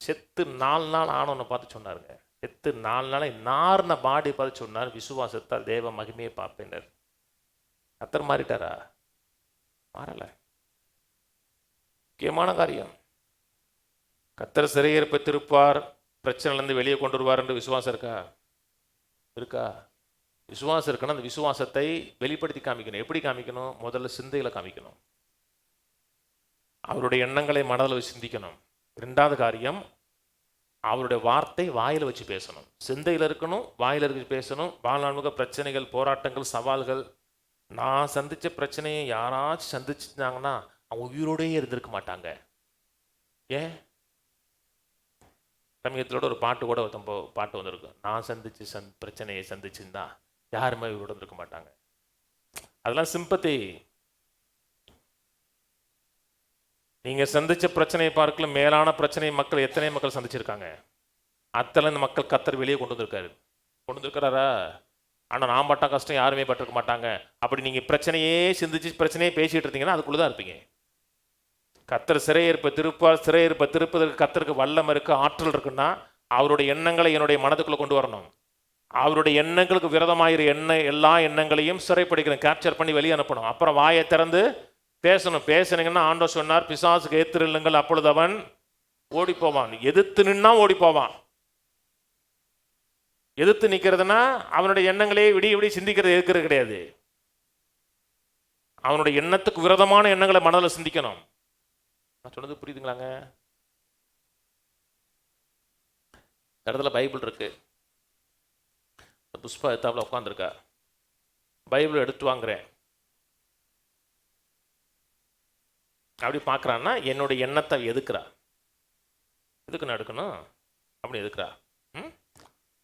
Speaker 1: செத்து 4 நாள் ஆனவனை பார்த்து சொன்னாருங்க. செத்து 4 நாளை நார்ன பாடி பார்த்து சொன்னார், விசுவாசத்தால் தேவ மகிமையை பார்ப்பேன். கர்த்தர் மாறிட்டாரா? மாறல. முக்கியமான காரியம், கர்த்தர் சிறையிருப்பை திருப்பார், பிரச்சனைலேருந்து வெளியே கொண்டு வருவார் என்று விசுவாசம் இருக்கா? விசுவாசம் இருக்குன்னா அந்த விசுவாசத்தை வெளிப்படுத்தி காமிக்கணும். எப்படி காமிக்கணும்? முதல்ல சிந்தையில காமிக்கணும். அவருடைய எண்ணங்களை மனதில் வச்சு சிந்திக்கணும். 2வது காரியம், அவருடைய வார்த்தை வாயில் வச்சு பேசணும். சிந்தையில் இருக்கணும், வாயில் வச்சு பேசணும். வாழ்நாள்முக பிரச்சனைகள், போராட்டங்கள், சவால்கள், நான் சந்தித்த பிரச்சனையை யாராச்சும் சந்திச்சுட்டாங்கன்னா அவங்க உயிரோடயே இருந்திருக்க மாட்டாங்க. ஏன்? சமயத்தோட ஒரு பாட்டு கூட பாட்டு வந்திருக்கு, நான் சந்திச்சு பிரச்சனையை சந்திச்சுருந்தா யாருமே உயிரோட இருந்திருக்க மாட்டாங்க. அதெல்லாம் சிம்பத்தி. நீங்க சந்திச்ச பிரச்சனையை பார்க்கல மேலான பிரச்சனை மக்கள் எத்தனை மக்கள் சந்திச்சிருக்காங்க. அத்தனை இந்த மக்கள் கர்த்தர் வெளியே கொண்டு வந்திருக்காரா? ஆனால் நான் பட்ட கஷ்டம் யாருமே பட்டிருக்க மாட்டாங்க. அப்படி நீங்கள் பிரச்சனையே சிந்திச்சு பிரச்சனையே பேசிகிட்டு இருந்தீங்கன்னா அதுக்குள்ளே தான் இருப்பீங்க. கர்த்தர் சிறையிருப்பை திருப்பதற்கு கர்த்தருக்கு வல்லம் இருக்குது, ஆற்றல் இருக்குன்னா அவருடைய எண்ணங்களை என்னுடைய மனதுக்குள்ளே கொண்டு வரணும். அவருடைய எண்ணங்களுக்கு விரதமாகிற எல்லா எண்ணங்களையும் சிறைப்பிடிக்கணும், கேப்சர் பண்ணி வெளியே அனுப்பணும். அப்புறம் வாயை திறந்து பேசணுங்கன்னா ஆண்டவர் சொன்னார், பிசாசுக்கு எதிர்த்துருங்கள், அப்பொழுது அவன் ஓடி போவான். எதிர்த்து நின்னா ஓடி போவான். எதிர்த்து நிற்கிறதுனா அவனுடைய எண்ணங்களே விடிய சிந்திக்கிறது இருக்கிறது கிடையாது. அவனுடைய எண்ணத்துக்கு விரோதமான எண்ணங்களை மனதில் சிந்திக்கணும். நான் சொன்னது புரியுதுங்களாங்க? இடத்துல பைபிள் இருக்கு, புஷ்பா எத்தாப்புல உட்காந்துருக்கா. பைபிள் எடுத்து வாங்குறேன். அப்படி பார்க்குறான்னா என்னுடைய எண்ணத்தை எதுக்குறா, எதுக்கு நான் எடுக்கணும் அப்படி எதுக்குறா?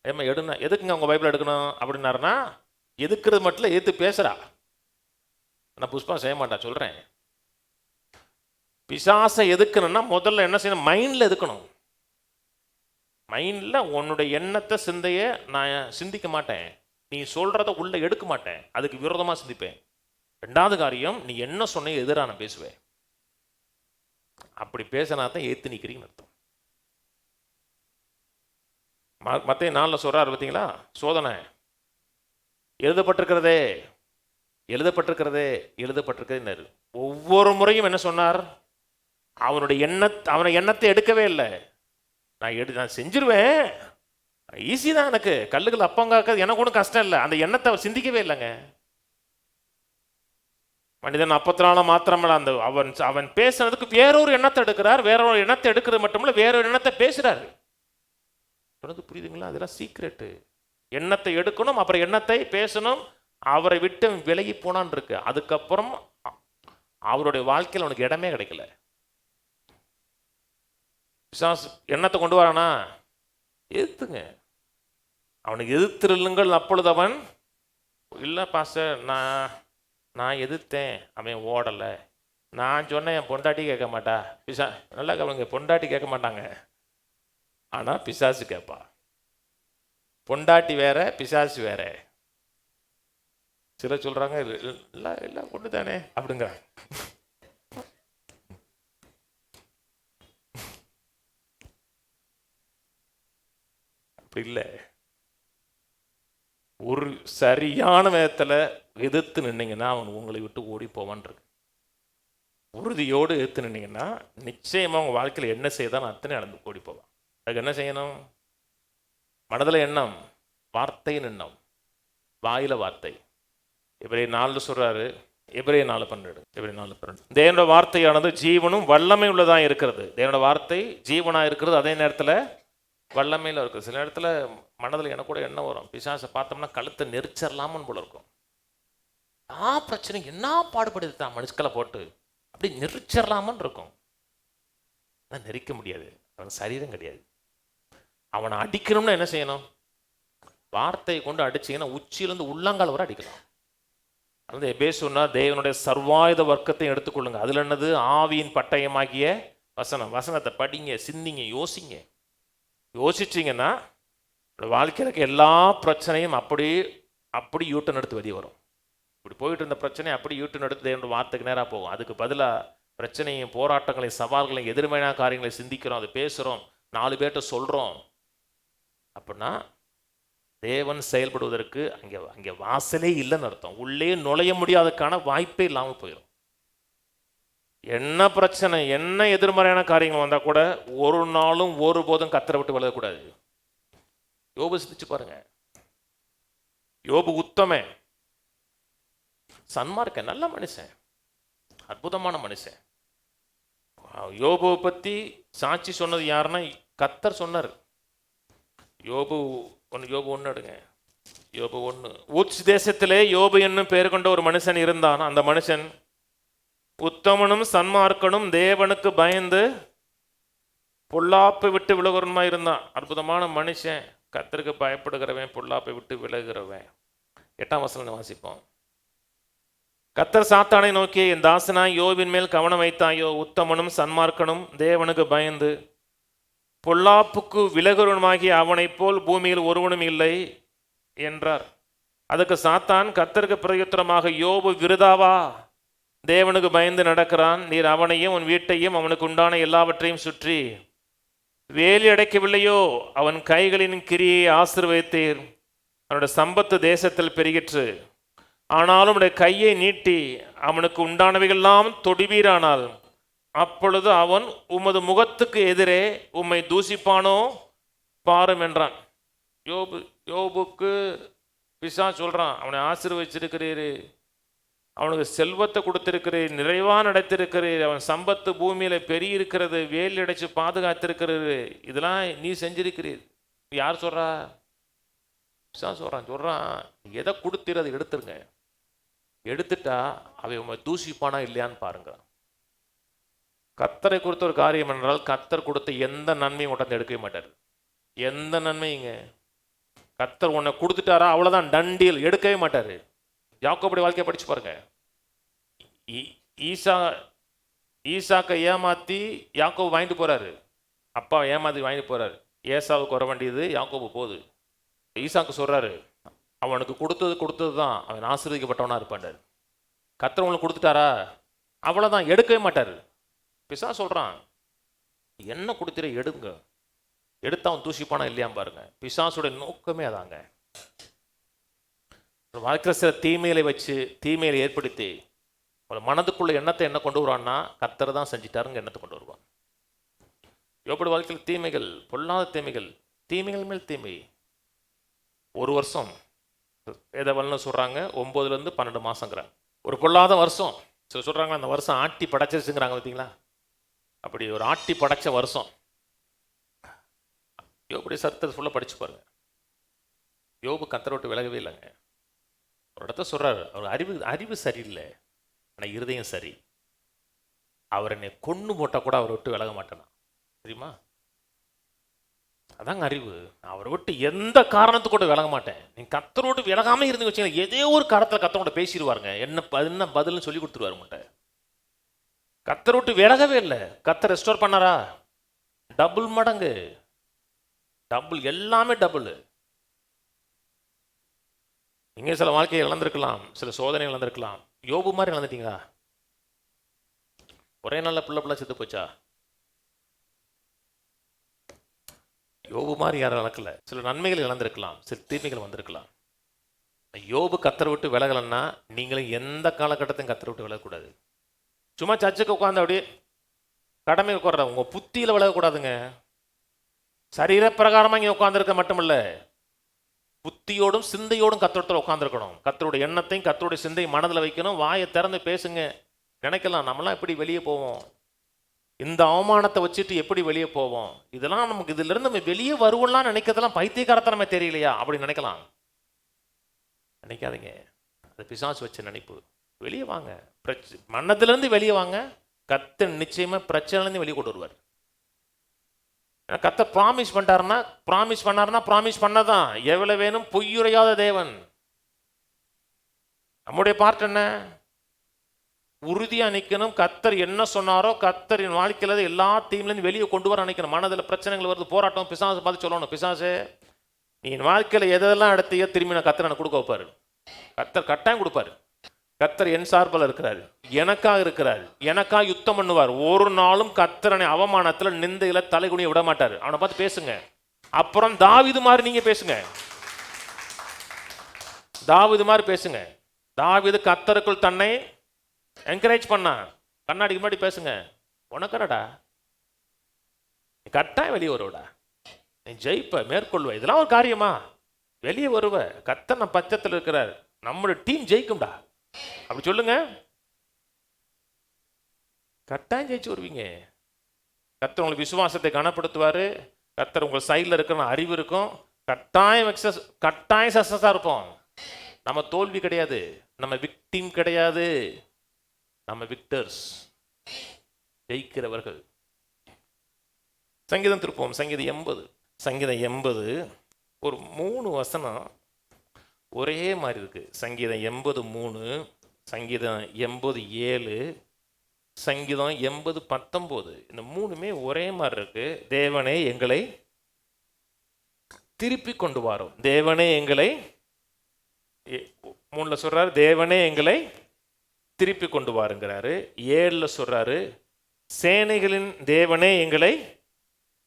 Speaker 1: ஏமா எடுனா எதுக்குங்க உங்கள் பைபிள் எடுக்கணும் அப்படின்னாருன்னா எதுக்குறது மட்டும் இல்லை, எதிர்த்து பேசுகிறா. நான் புஷ்பா செய்ய மாட்டா சொல்கிறேன். பிசாசை எதுக்கணும்னா முதல்ல என்ன செய்யணும், மைண்டில் எதுக்கணும். மைண்டில் உன்னுடைய எண்ணத்தை சிந்தையை நான் சிந்திக்க மாட்டேன், நீ சொல்கிறத உள்ளே எடுக்க மாட்டேன், அதுக்கு விரோதமாக சிந்திப்பேன். ரெண்டாவது காரியம், நீ என்ன சொன்ன எதிராக நான் பேசுவேன். அப்படி பேசினா தான் ஏற்று நிற்கிறீங்கன்னு அர்த்தம். மத்திய 4 சொல்கிறார் பார்த்தீங்களா, சோதனை எழுதப்பட்டிருக்கிறதே எழுதப்பட்டிருக்கிறதே. ஒவ்வொரு முறையும் என்ன சொன்னார், அவனுடைய எண்ணத்தை எடுக்கவே இல்லை. நான் செஞ்சிருவேன், ஈஸி தான், எனக்கு கல்லுகள் அப்பங்காக்கிறது எனக்கு ஒன்றும் கஷ்டம் இல்லை. அந்த எண்ணத்தை அவர் சிந்திக்கவே இல்லைங்க. மனிதன் அப்பத்தினால மாத்திரமல்ல, அந்த அவன் பேசுனதுக்கு வேறொரு எண்ணத்தை எடுக்கிறார். வேறொரு எண்ணத்தை எடுக்கிறது மட்டுமில்ல, வேறொரு எண்ணத்தை பேசுறாரு. சொன்னது புரியுதுங்களா? அதெல்லாம் சீக்ரெட்டு. எண்ணத்தை எடுக்கணும், அப்புறம் எண்ணத்தை பேசணும். அவரை விட்டு விலகி போனான்னு இருக்கு. அதுக்கப்புறம் அவருடைய வாழ்க்கையில் அவனுக்கு இடமே கிடைக்கல. எண்ணத்தை கொண்டு வரானா எதிர்த்துங்க, அவனுக்கு எதிர்த்திருங்கள். அப்பொழுது அவன் இல்லை பாஸ்டர், நான் எதிர்த்தேன், அவன் ஓடலை. நான் சொன்னேன் என் பொண்டாட்டி கேட்க மாட்டா. நல்லா அவங்க பொண்டாட்டி கேட்க மாட்டாங்க, ஆனால் பிசாசு கேட்பா. பொண்டாட்டி வேற, பிசாசு வேற. சில சொல்றாங்க இல்லை இல்லை கொண்டு தானே அப்படிங்க. அப்படி இல்லை. ஒரு சரியான விதத்தில் எதிர்த்து நின்னீங்கன்னா அவன் உங்களை விட்டு ஓடி போவான் இருக்கு. உறுதியோடு எதிர்த்து நின்னீங்கன்னா நிச்சயமாக உங்கள் வாழ்க்கையில் என்ன செய்தால் அத்தனை நடந்து ஓடி போவான். அதுக்கு என்ன செய்யணும்? மனதில் எண்ணம், வார்த்தையின் எண்ணம், வாயில வார்த்தை. எபிரேயர் 4 சொல்றாரு, எபிரேயர் 4:12. தேவனுடைய வார்த்தையானது ஜீவனும் வல்லமை உள்ளதாக இருக்கிறது. தேவனுடைய வார்த்தை ஜீவனாக இருக்கிறது, அதே நேரத்தில் வல்லமையில் இருக்குது. சில இடத்துல மனதில் எனக்கு கூட என்ன வரும், பிசாசை பார்த்தோம்னா கழுத்தை நெரிச்சிடலாமன்னு போல இருக்கும். பிரச்சனை என்ன பாடுபடுது தான் மனுஷக்களை போட்டு அப்படி நெரிச்சிடலாமன்னு இருக்கும். ஆனால் நெரிக்க முடியாது, அவன் சரீரம் கிடையாது. அவனை அடிக்கணும்னா என்ன செய்யணும்? வார்த்தையை கொண்டு அடிச்சிங்கன்னா உச்சியிலேருந்து உள்ளங்கால் வரை அடிக்கலாம். அது எபேசுன்னா தேவனுடைய சர்வாயுத வர்க்கத்தையும் எடுத்துக்கொள்ளுங்க. அதில் என்னது? ஆவியின் பட்டயமாகிய வசனம். வசனத்தை படிங்க, சிந்திங்க, யோசிங்க. யோசிச்சிங்கன்னா வாழ்க்கையில் இருக்க எல்லா பிரச்சனையும் அப்படி யூட்டன் எடுத்து வெளியே வரும். இப்படி போயிட்டு இருந்த பிரச்சனை அப்படி யூட்டன் எடுத்து தேவனுடைய வார்த்தைக்கு நேராக போகும். அதுக்கு பதிலாக பிரச்சனையும் போராட்டங்களையும் சவால்களையும் எதிர்மையான காரியங்களை சிந்திக்கிறோம், அதை பேசுகிறோம், 4 பேர்கிட்ட சொல்கிறோம். அப்படின்னா தேவன் செயல்படுவதற்கு அங்கே வாசலே இல்லைன்னு அர்த்தம். உள்ளே நுழைய முடியாததுக்கான வாய்ப்பே இல்லாமல் போயிடும். என்ன பிரச்சனை, என்ன எதிர்மறையான காரியங்கள் வந்தால் கூட ஒரு நாளும் ஒருபோதும் கத்தரை விட்டு விலகக்கூடாது. யோபு சிந்திச்சு பாருங்க. யோபு உத்தமன், சன்மார்க்கன், நல்ல மனுஷன், அற்புதமான மனுஷன். யோபுவை பற்றி சாட்சி சொன்னது யாருன்னா கத்தர் சொன்னார். யோபு 1 எடுங்க. யோபு 1. உச் தேசத்திலே யோபு என்னும் பெயர் கொண்ட ஒரு மனுஷன் இருந்தான். அந்த மனுஷன் உத்தமனும் சன்மார்க்கனும் தேவனுக்கு பயந்து பொல்லாப்பை விட்டு விலகுறவனுமா இருந்தான். அற்புதமான மனுஷன், கர்த்தருக்கு பயப்படுகிறவன், பொல்லாப்பை விட்டு விலகுறவன். 8ஆம் வசனம் வாசிப்போம். கர்த்தர் சாத்தானை நோக்கி, என் தாசனாய் யோபின் மேல் கவனம் வைத்தாயோ? உத்தமனும் சன்மார்க்கனும் தேவனுக்கு பயந்து பொல்லாப்புக்கு விலகுவனுமாகிய அவனைப் போல் பூமியில் ஒருவனும் இல்லை என்றார். அதுக்கு சாத்தான் கர்த்தருக்கு பிரயுத்தரமாக, யோபு விருதாவா தேவனுக்கு பயந்து நடக்கிறான். நீர் அவனையும் உன் வீட்டையும் அவனுக்கு உண்டான எல்லாவற்றையும் சுற்றி வேலி அடைக்கவில்லையோ? அவன் கைகளின் கிரியை ஆசீர்வதித்தீர், அவனுடைய சம்பத்து தேசத்தில் பெருகிற்று. ஆனாலும் உடைய கையை நீட்டி அவனுக்கு உண்டானவைகள்லாம் தொடுவீரானால் அப்பொழுது அவன் உமது முகத்துக்கு எதிரே உம்மை தூசிப்பானோ பாரும் என்றான். யோபுக்கு பிசாசு சொல்றான், அவனை ஆசீர்வதிச்சிருக்கிறீரு, அவனுக்கு செல்வத்தை கொடுத்திருக்கிறீர், நிறைவாக நடத்திருக்கிறீர், அவன் சம்பத்து பூமியில பெருகிருக்கிறது, வேலி அடைச்சு பாதுகாத்திருக்கிறது, இதெல்லாம் நீ செஞ்சிருக்கிறீர். யார் சொல்றா? சொல்கிறான் எதை கொடுத்துரு அதை எடுத்துருங்க, எடுத்துட்டா அவன் தூசிப்பானா இல்லையான்னு பாருங்க. கர்த்தரை கொடுத்த ஒரு காரியம் என்றால் கர்த்தர் கொடுத்த எந்த நன்மையும் உடனே எடுக்கவே மாட்டார். எந்த நன்மைங்க கர்த்தர் உன்னை கொடுத்துட்டாரா அவ்வளோதான், டண்டியில் எடுக்கவே மாட்டார். யாக்கோபுடைய வாழ்க்கையை படிச்சு பாருங்க. ஈசாக்கை ஏமாற்றி யாக்கோபு வாங்கிட்டு போகிறாரு, அப்பா ஏமாற்றி வாங்கிட்டு போகிறாரு. ஏசாவுக்கு வர வேண்டியது யாக்கோபு போகுது. ஈசாக்கு சொல்கிறாரு, அவனுக்கு கொடுத்தது தான், அவன் ஆசீர்வதிக்கப்பட்டவனாக இருப்பான். கர்த்தர் உங்களுக்கு கொடுத்துட்டாரா அவ்வளோதான், எடுக்கவே மாட்டார். பிசாசு சொல்கிறான் என்ன கொடுத்துரு எடுங்க, எடுத்து அவன் தூசிப்பானா இல்லையாம் பாருங்க. பிசாசுடைய நோக்கமே அதாங்க. வாழ்க்கை சில தீமையில வச்சு தீமையில ஏற்படுத்தி ஒரு மனதுக்குள்ள எண்ணத்தை என்ன கொண்டு வருவான்னா கர்த்தர் தான் செஞ்சிட்டாருங்க எண்ணத்தை கொண்டு வருவான். யோபுடைய வாழ்க்கையில் தீமைகள், பொல்லாத தீமைகள், தீமைகள் மேல் தீமை. ஒரு வருஷம் வேதவல்னு சொல்கிறாங்க 9 to 12 மாதங்கிறாங்க. ஒரு பொல்லாத வருஷம் சொல்கிறாங்க. அந்த வருஷம் ஆட்டி படைச்சிருச்சுங்கிறாங்க பார்த்தீங்களா, அப்படி ஒரு ஆட்டி படைச்ச வருஷம். யோபுடைய சரித்திரத்தை ஃபுல்லாக படிச்சு பாருங்க. யோபு கர்த்தரை விட்டு விலகவே இல்லைங்க. ஒரு இடத்த சொல்கிறாரு, அவர் அறிவு சரியில்லை, ஆனால் இருதயம் சரி. அவர் என்னை கொண்டு போட்டால் கூட அவரை விட்டு விலக மாட்டேனா தெரியுமா? அதாங்க அறிவு. நான் அவரை விட்டு எந்த காரணத்துக்கு கூட விலக மாட்டேன். நீங்கள் கர்த்தரோடு விலகாமல் இருந்து வச்சுங்க, ஏதோ ஒரு காரணத்தில் கர்த்தரோட பேசிடுவாருங்க. என்ன பதில்னு சொல்லி கொடுத்துருவாரு முட்டை. கர்த்தரை விட்டு விலகவே இல்லை. கர்த்தர் ரெஸ்டோர் பண்ணாரா? டபுள் மடங்கு, டபுள், எல்லாமே டபுள். நீங்க சில வாழ்க்கையை இழந்திருக்கலாம், சில சோதனை இழந்திருக்கலாம். யோபு மாதிரி இழந்துட்டீங்களா? ஒரே நாள்ல பிள்ளை செத்து போச்சா? யோபு மாதிரி யாரும் இழக்கல. சில நன்மைகள் இழந்திருக்கலாம், சில தீமைகள் வந்திருக்கலாம். யோபு கர்த்தரை விட்டு விலகலன்னா நீங்களும் எந்த காலகட்டத்தையும் கர்த்தரை விட்டு விலகக்கூடாது. சும்மா சர்ச்சுக்கு உட்காந்து அப்படியே கடமை உட்கார்ற உங்க புத்தியில விலகக்கூடாதுங்க. சரீர பிரகாரமாக இங்கே உட்காந்துருக்க மட்டுமில்ல, புத்தியோடும் சிந்தையோடும் கர்த்தரோட உட்காந்துருக்கணும். கர்த்தருடைய எண்ணத்தையும் கர்த்தருடைய சிந்தையும் மனதில் வைக்கணும். வாயை திறந்து பேசுங்க. நினைக்கலாம் நம்மளாம் எப்படி வெளியே போவோம், இந்த அவமானத்தை வச்சுட்டு எப்படி வெளியே போவோம், இதெல்லாம் நமக்கு இதிலிருந்து நம்ம வெளியே வருவோம்லாம் நினைக்கிறதெல்லாம் பைத்தியக்காரத்தனமே தெரியலையா அப்படி நினைக்கலாம். நினைக்காதீங்க, அது பிசாசு வச்ச நினைப்பு. வெளியே வாங்க, மன்னத்திலிருந்து வெளியே வாங்க. கர்த்தர் நிச்சயமா பிரச்சனைலேருந்து வெளியே கொண்டு வருவார். கர்த்தர் ப்ராமிஸ் பண்ணாருன்னா ப்ராமிஸ் பண்ணதான். எவ்வளவு வேணும் பொய்யுரையாத தேவன். நம்முடைய பார்ட் என்ன? உறுதியா நிற்கணும். கர்த்தர் என்ன சொன்னாரோ கர்த்தரின் வாழ்க்கையில எல்லா தீம்லேருந்து வெளியே கொண்டு வர நினைக்கணும். மனதில் பிரச்சனைகள் வருது, போராட்டம், பிசாசை பார்த்து சொல்லணும், பிசாசே நீ வாழ்க்கையில் எதெல்லாம் எடுத்தையோ திரும்பி நான் கர்த்தர் எனக்கு கொடுக்க வைப்பாரு. கர்த்தர் கட்டாயம் கொடுப்பாரு. கர்த்தர் என் சார்பில் இருக்கிறார், எனக்காக இருக்கிறார், எனக்காக யுத்தம் பண்ணுவார். ஒரு நாளும் கர்த்தரனை அவமானத்தில் நிந்தையில தலைகுனிய விட மாட்டார். அவனை பார்த்து பேசுங்க. அப்புறம் தாவீது மாதிரி நீங்க பேசுங்க. தாவீது மாதிரி பேசுங்க. தாவீது கர்த்தருக்குள் தன்னை என்கரேஜ் பண்ணா. கண்ணாடிக்கு முன்னாடி பேசுங்க. உனக்கடா கட்டாயம் வெளியே வருவடா, நீ ஜெயிப்ப, மேற்கொள்வ. இதெல்லாம் ஒரு காரியமா? வெளியே வருவ. கர்த்தர் நம்ம பட்சத்தில் இருக்கிறார், நம்மளோட டீம் ஜெயிக்கும்டா அப்படி சொல்லுங்க. கட்டாயம் ஜெயிச்சு வருவீங்க. கர்த்தர் உங்களுக்கு விசுவாசத்தை கனப்படுத்துவாரு. கர்த்தர் உங்கள் சைடில் இருக்கிற அறிவு இருக்கும். கட்டாயம் சக்சஸா இருப்போம். நம்ம தோல்வி கிடையாது, நம்ம விக்டிம் கிடையாது, நம்ம விக்டர்ஸ், ஜெயிக்கிறவர்கள். சங்கீதம் திருப்போம். சங்கீதம் 80 ஒரு 3 வசனம் ஒரே மாதிரி இருக்கு. சங்கீதம் 80:3, சங்கீதம் 80:7, சங்கீதம் 80:19. இந்த 3மே ஒரே மாதிரி இருக்கு. தேவனே எங்களை திருப்பி கொண்டு வாரும். தேவனே எங்களை 3ல சொல்றாரு, தேவனே எங்களை திருப்பி கொண்டு வாருங்கிறாரு. 7ல சொல்றாரு, சேனைகளின் தேவனே எங்களை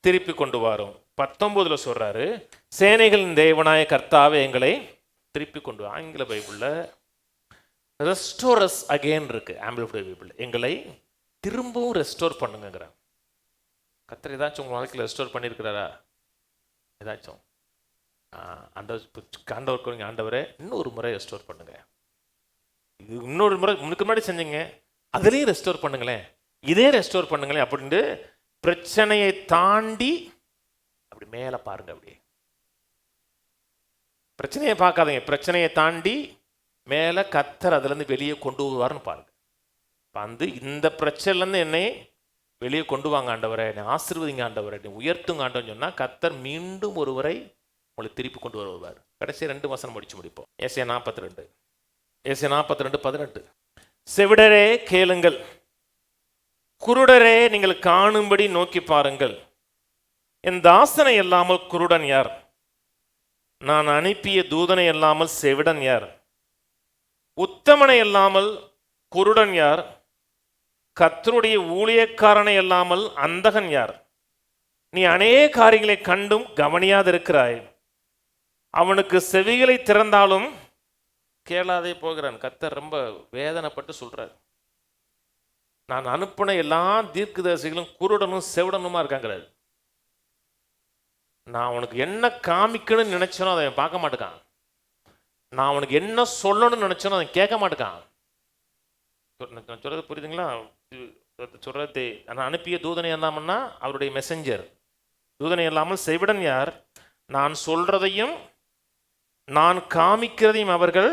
Speaker 1: திருப்பி கொண்டு வாரும். 19ல சொல்றாரு, சேனைகளின் தேவனாய கர்த்தாவே எங்களை திருப்பி கொண்டு. ஆங்கில பைபிள்ல ரெஸ்டோரஸ் அகெயின் இருக்கு. ஆம்பிளிஃபைட் பைபிள் எங்களை திரும்பவும் ரெஸ்டோர் பண்ணுங்கிற. கர்த்தர் ஏதாச்சும் உங்க வாழ்க்கையில் ரெஸ்டோர் பண்ணியிருக்கிறாரா? ஏதாச்சும் ஆண்டவருக்கு ஆண்டவரை இன்னொரு முறை ரெஸ்டோர் பண்ணுங்க. இன்னொரு முறை முன்னுக்கு முன்னாடி செஞ்சீங்க, அதுலேயும் ரெஸ்டோர் பண்ணுங்களேன், இதே ரெஸ்டோர் பண்ணுங்களேன் அப்படின்ட்டு பிரச்சனையை தாண்டி அப்படி மேலே பாருங்க. அப்படி பிரச்சனையை பார்க்காதீங்க, பிரச்சனையை தாண்டி மேலே கத்தர் அதுலேருந்து வெளியே கொண்டு வருவார்னு பாருங்க. வந்து இந்த பிரச்சனைலேருந்து என்னை வெளியே கொண்டு வாங்க ஆண்டவரை, என்னை ஆசீர்வதிங்க ஆண்டவரை, என்னை உயர்த்துங்க ஆண்டவன்னு சொன்னால் கத்தர் மீண்டும் ஒருவரை உங்களை திருப்பி கொண்டு வருவார். கடைசி 2 வசனம் முடிச்சு முடிப்போம். ஏசாயா 42, ஏசாயா 42:18. செவிடரே கேளுங்கள், குருடரே நீங்கள் காணும்படி நோக்கி பாருங்கள். என் தாசனை இல்லாமல் குருடன் யார்? நான் அனுப்பிய தூதனை இல்லாமல் செவிடன் யார்? உத்தமனை இல்லாமல் குருடன் யார்? கர்த்தருடைய ஊழியக்காரனை இல்லாமல் அந்தகன் யார்? நீ அநேக காரியங்களை கண்டும் கவனியாதிருக்கிறாய். அவனுக்கு செவிகளை திறந்தாலும் கேளாதே போகிறான். கர்த்தர் ரொம்ப வேதனைப்பட்டு சொல்றார். நான் அனுப்பின எல்லா தீர்க்கதரிசிகளும் குருடனும் செவிடனுமா இருக்காங்கிறார். நான் அவனுக்கு என்ன காமிக்கணும்னு நினைச்சனோ அதை பார்க்க மாட்டேக்கான். நான் அவனுக்கு என்ன சொல்லணும்னு நினைச்சனோ அதை கேட்க மாட்டேக்கான். சொல்றது புரியுதுங்களா? சொல்றது, நான் அனுப்பிய தூதனை இல்லாமல்னா அவருடைய மெசஞ்சர். தூதனை இல்லாமல் செவிடன் யார்? நான் சொல்றதையும் நான் காமிக்கிறதையும் அவர்கள்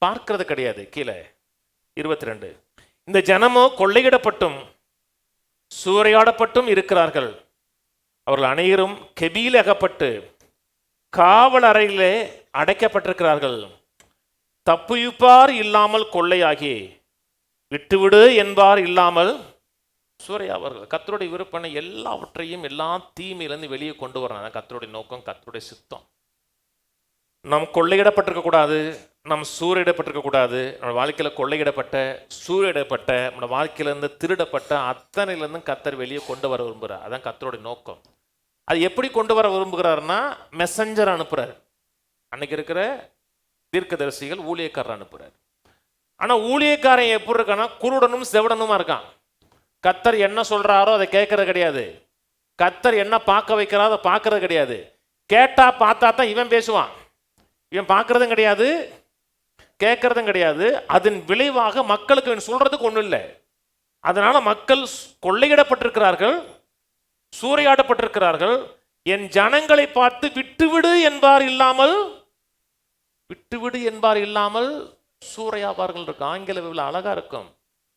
Speaker 1: பார்க்கிறது கிடையாது. கீழே 22. இந்த ஜனமோ கொள்ளையிடப்பட்டும் சூறையாடப்பட்டும் இருக்கிறார்கள். அவர்கள் அனைவரும் கெபியில் அகப்பட்டு காவல் அறையிலே அடைக்கப்பட்டிருக்கிறார்கள். தப்புவிப்பார் இல்லாமல் கொள்ளையாகி, விட்டுவிடு என்பார் இல்லாமல் சூறையாவார்கள். கர்த்தருடைய விருப்பனை எல்லாவற்றையும் எல்லா தீமையிலிருந்து வெளியே கொண்டு வராங்க. கர்த்தருடைய நோக்கம், கர்த்தருடைய சித்தம். நாம் கொள்ளையிடப்பட்டிருக்க கூடாது, நாம் சூறையிடப்பட்டிருக்க கூடாது. நம்ம வாழ்க்கையில் கொள்ளையிடப்பட்ட, சூறையிடப்பட்ட, நம்ம வாழ்க்கையிலேருந்து திருடப்பட்ட அத்தனையிலேருந்து கர்த்தர் வெளியே கொண்டு வர விரும்புகிறார். அதான் கர்த்தருடைய நோக்கம். அது எப்படி கொண்டு வர விரும்புகிறாருன்னா மெசஞ்சர் அனுப்புகிறார். அன்னைக்கு இருக்கிற தீர்க்கதரிசிகள் ஊழியக்காரர் அனுப்புகிறார். ஆனால் ஊழியக்காரன் எப்படி இருக்கான்னா குருடனும் செவிடனுமா இருக்கான். கர்த்தர் என்ன சொல்கிறாரோ அதை கேட்கறது கிடையாது. கர்த்தர் என்ன பார்க்க வைக்கிறாரோ அதை பார்க்கறது கிடையாது. கேட்டா பார்த்தா தான் இவன் பேசுவான். இவன் பார்க்கறதும் கிடையாது, கேட்கறதும் கிடையாது. அதன் விளைவாக மக்களுக்கு இவன் சொல்றதுக்கு ஒன்றும் இல்லை. அதனால மக்கள் கொள்ளையிடப்பட்டிருக்கிறார்கள், சூறையாடப்பட்டிருக்கிறார்கள். என் ஜனங்களை பார்த்து விட்டுவிடு என்பார் இல்லாமல், விட்டுவிடு என்பார் இல்லாமல் சூறையாவார்கள் இருக்கு. ஆங்கில அழகா இருக்கும்.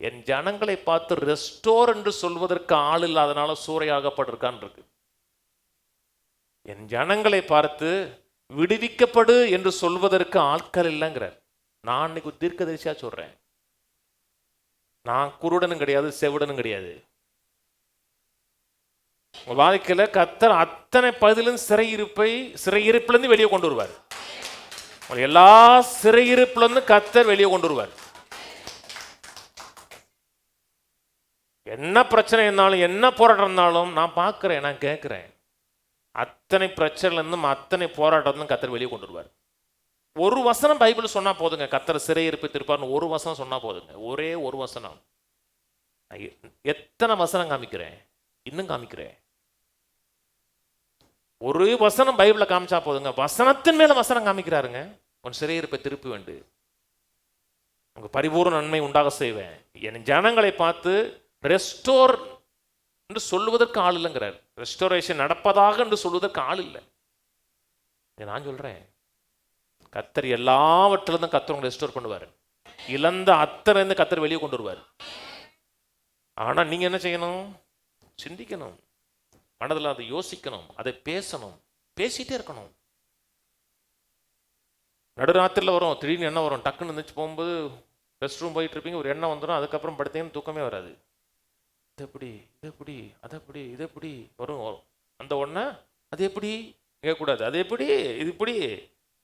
Speaker 1: என் ஜனங்களை பார்த்து ரெஸ்டோர் என்று சொல்வதற்கு ஆள் இல்லாதனால சூறையாகப்பட்டிருக்கான் இருக்கு. என் ஜனங்களை பார்த்து விடுவிக்கப்படு என்று சொல்வதற்கு ஆட்கள் இல்லைங்கிறார். நான் இன்னைக்கு தீர்க்கதரிசியா சொல்றேன். நான் குருடனும் கிடையாது, செவிடனும் கிடையாது. வாழ்க்கையில கர்த்தர் அத்தனை பகுதியிலும் சிறையிருப்பிலிருந்து வெளியே கொண்டு வருவார். எல்லா சிறையிருப்பிலிருந்து கர்த்தர் வெளியே கொண்டு வருவார். என்ன பிரச்சனை இருந்தாலும், என்ன போராட்டம் இருந்தாலும் நான் பார்க்கிறேன், நான் கேட்கிறேன். அத்தனை பிரச்சனைலேருந்தும் அத்தனை போராட்டத்திலும் கர்த்தர் வெளியே கொண்டு வருவார். ஒரு வசனம் பைபிள் சொன்னா போதுங்க, கர்த்தர் சிறையிருப்பை திருப்பார்னு ஒரு வசனம் சொன்னா போதுங்க. ஒரே ஒரு வசனம். எத்தனை வசனம் காமிக்கிறேன், இன்னும் காமிக்கிறேன். ஒரு வசனம் பைபிள காமிச்சா போதுங்க. வசனத்தின் மேல வசனம் காமிக்கிறாருங்க. உன் சிறையிருப்பை திருப்பி வேண்டு, உங்க பரிபூர்ண நன்மை உண்டாக செய்வேன். என் ஜனங்களை பார்த்து ரெஸ்டோர் என்று சொல்லுவதற்கு ஆள் இல்லைங்கிறார். ரெஸ்டோரேஷன் நடப்பதாக என்று சொல்வதற்கு ஆள் இல்லை. நான் சொல்றேன், கர்த்தர் எல்லாவற்றிலிருந்தும் கர்த்தர் உங்களை ரெஸ்டோர் பண்ணுவார். இழந்த அத்தனை கர்த்தர் வெளியே கொண்டு வருவார். ஆனா நீங்க என்ன செய்யணும்? சிந்திக்கணும், மனதில் அதை யோசிக்கணும், அதை பேசணும், பேசிட்டே இருக்கணும். நடுராத்திரியில் வரும், திடீர்னு எண்ணம் வரும். டக்குன்னு இருந்துச்சு போகும்போது ரெஸ்ட் ரூம் போயிட்டு இருப்பீங்க, ஒரு எண்ணம் வந்துடும். அதுக்கப்புறம் படுத்தீங்கன்னு தூக்கமே வராது. இது எப்படி, இது எப்படி, அது எப்படி, இது எப்படி வரும். அந்த ஒன்றை அது எப்படி கேட்கக்கூடாது. அது எப்படி, இது இப்படி.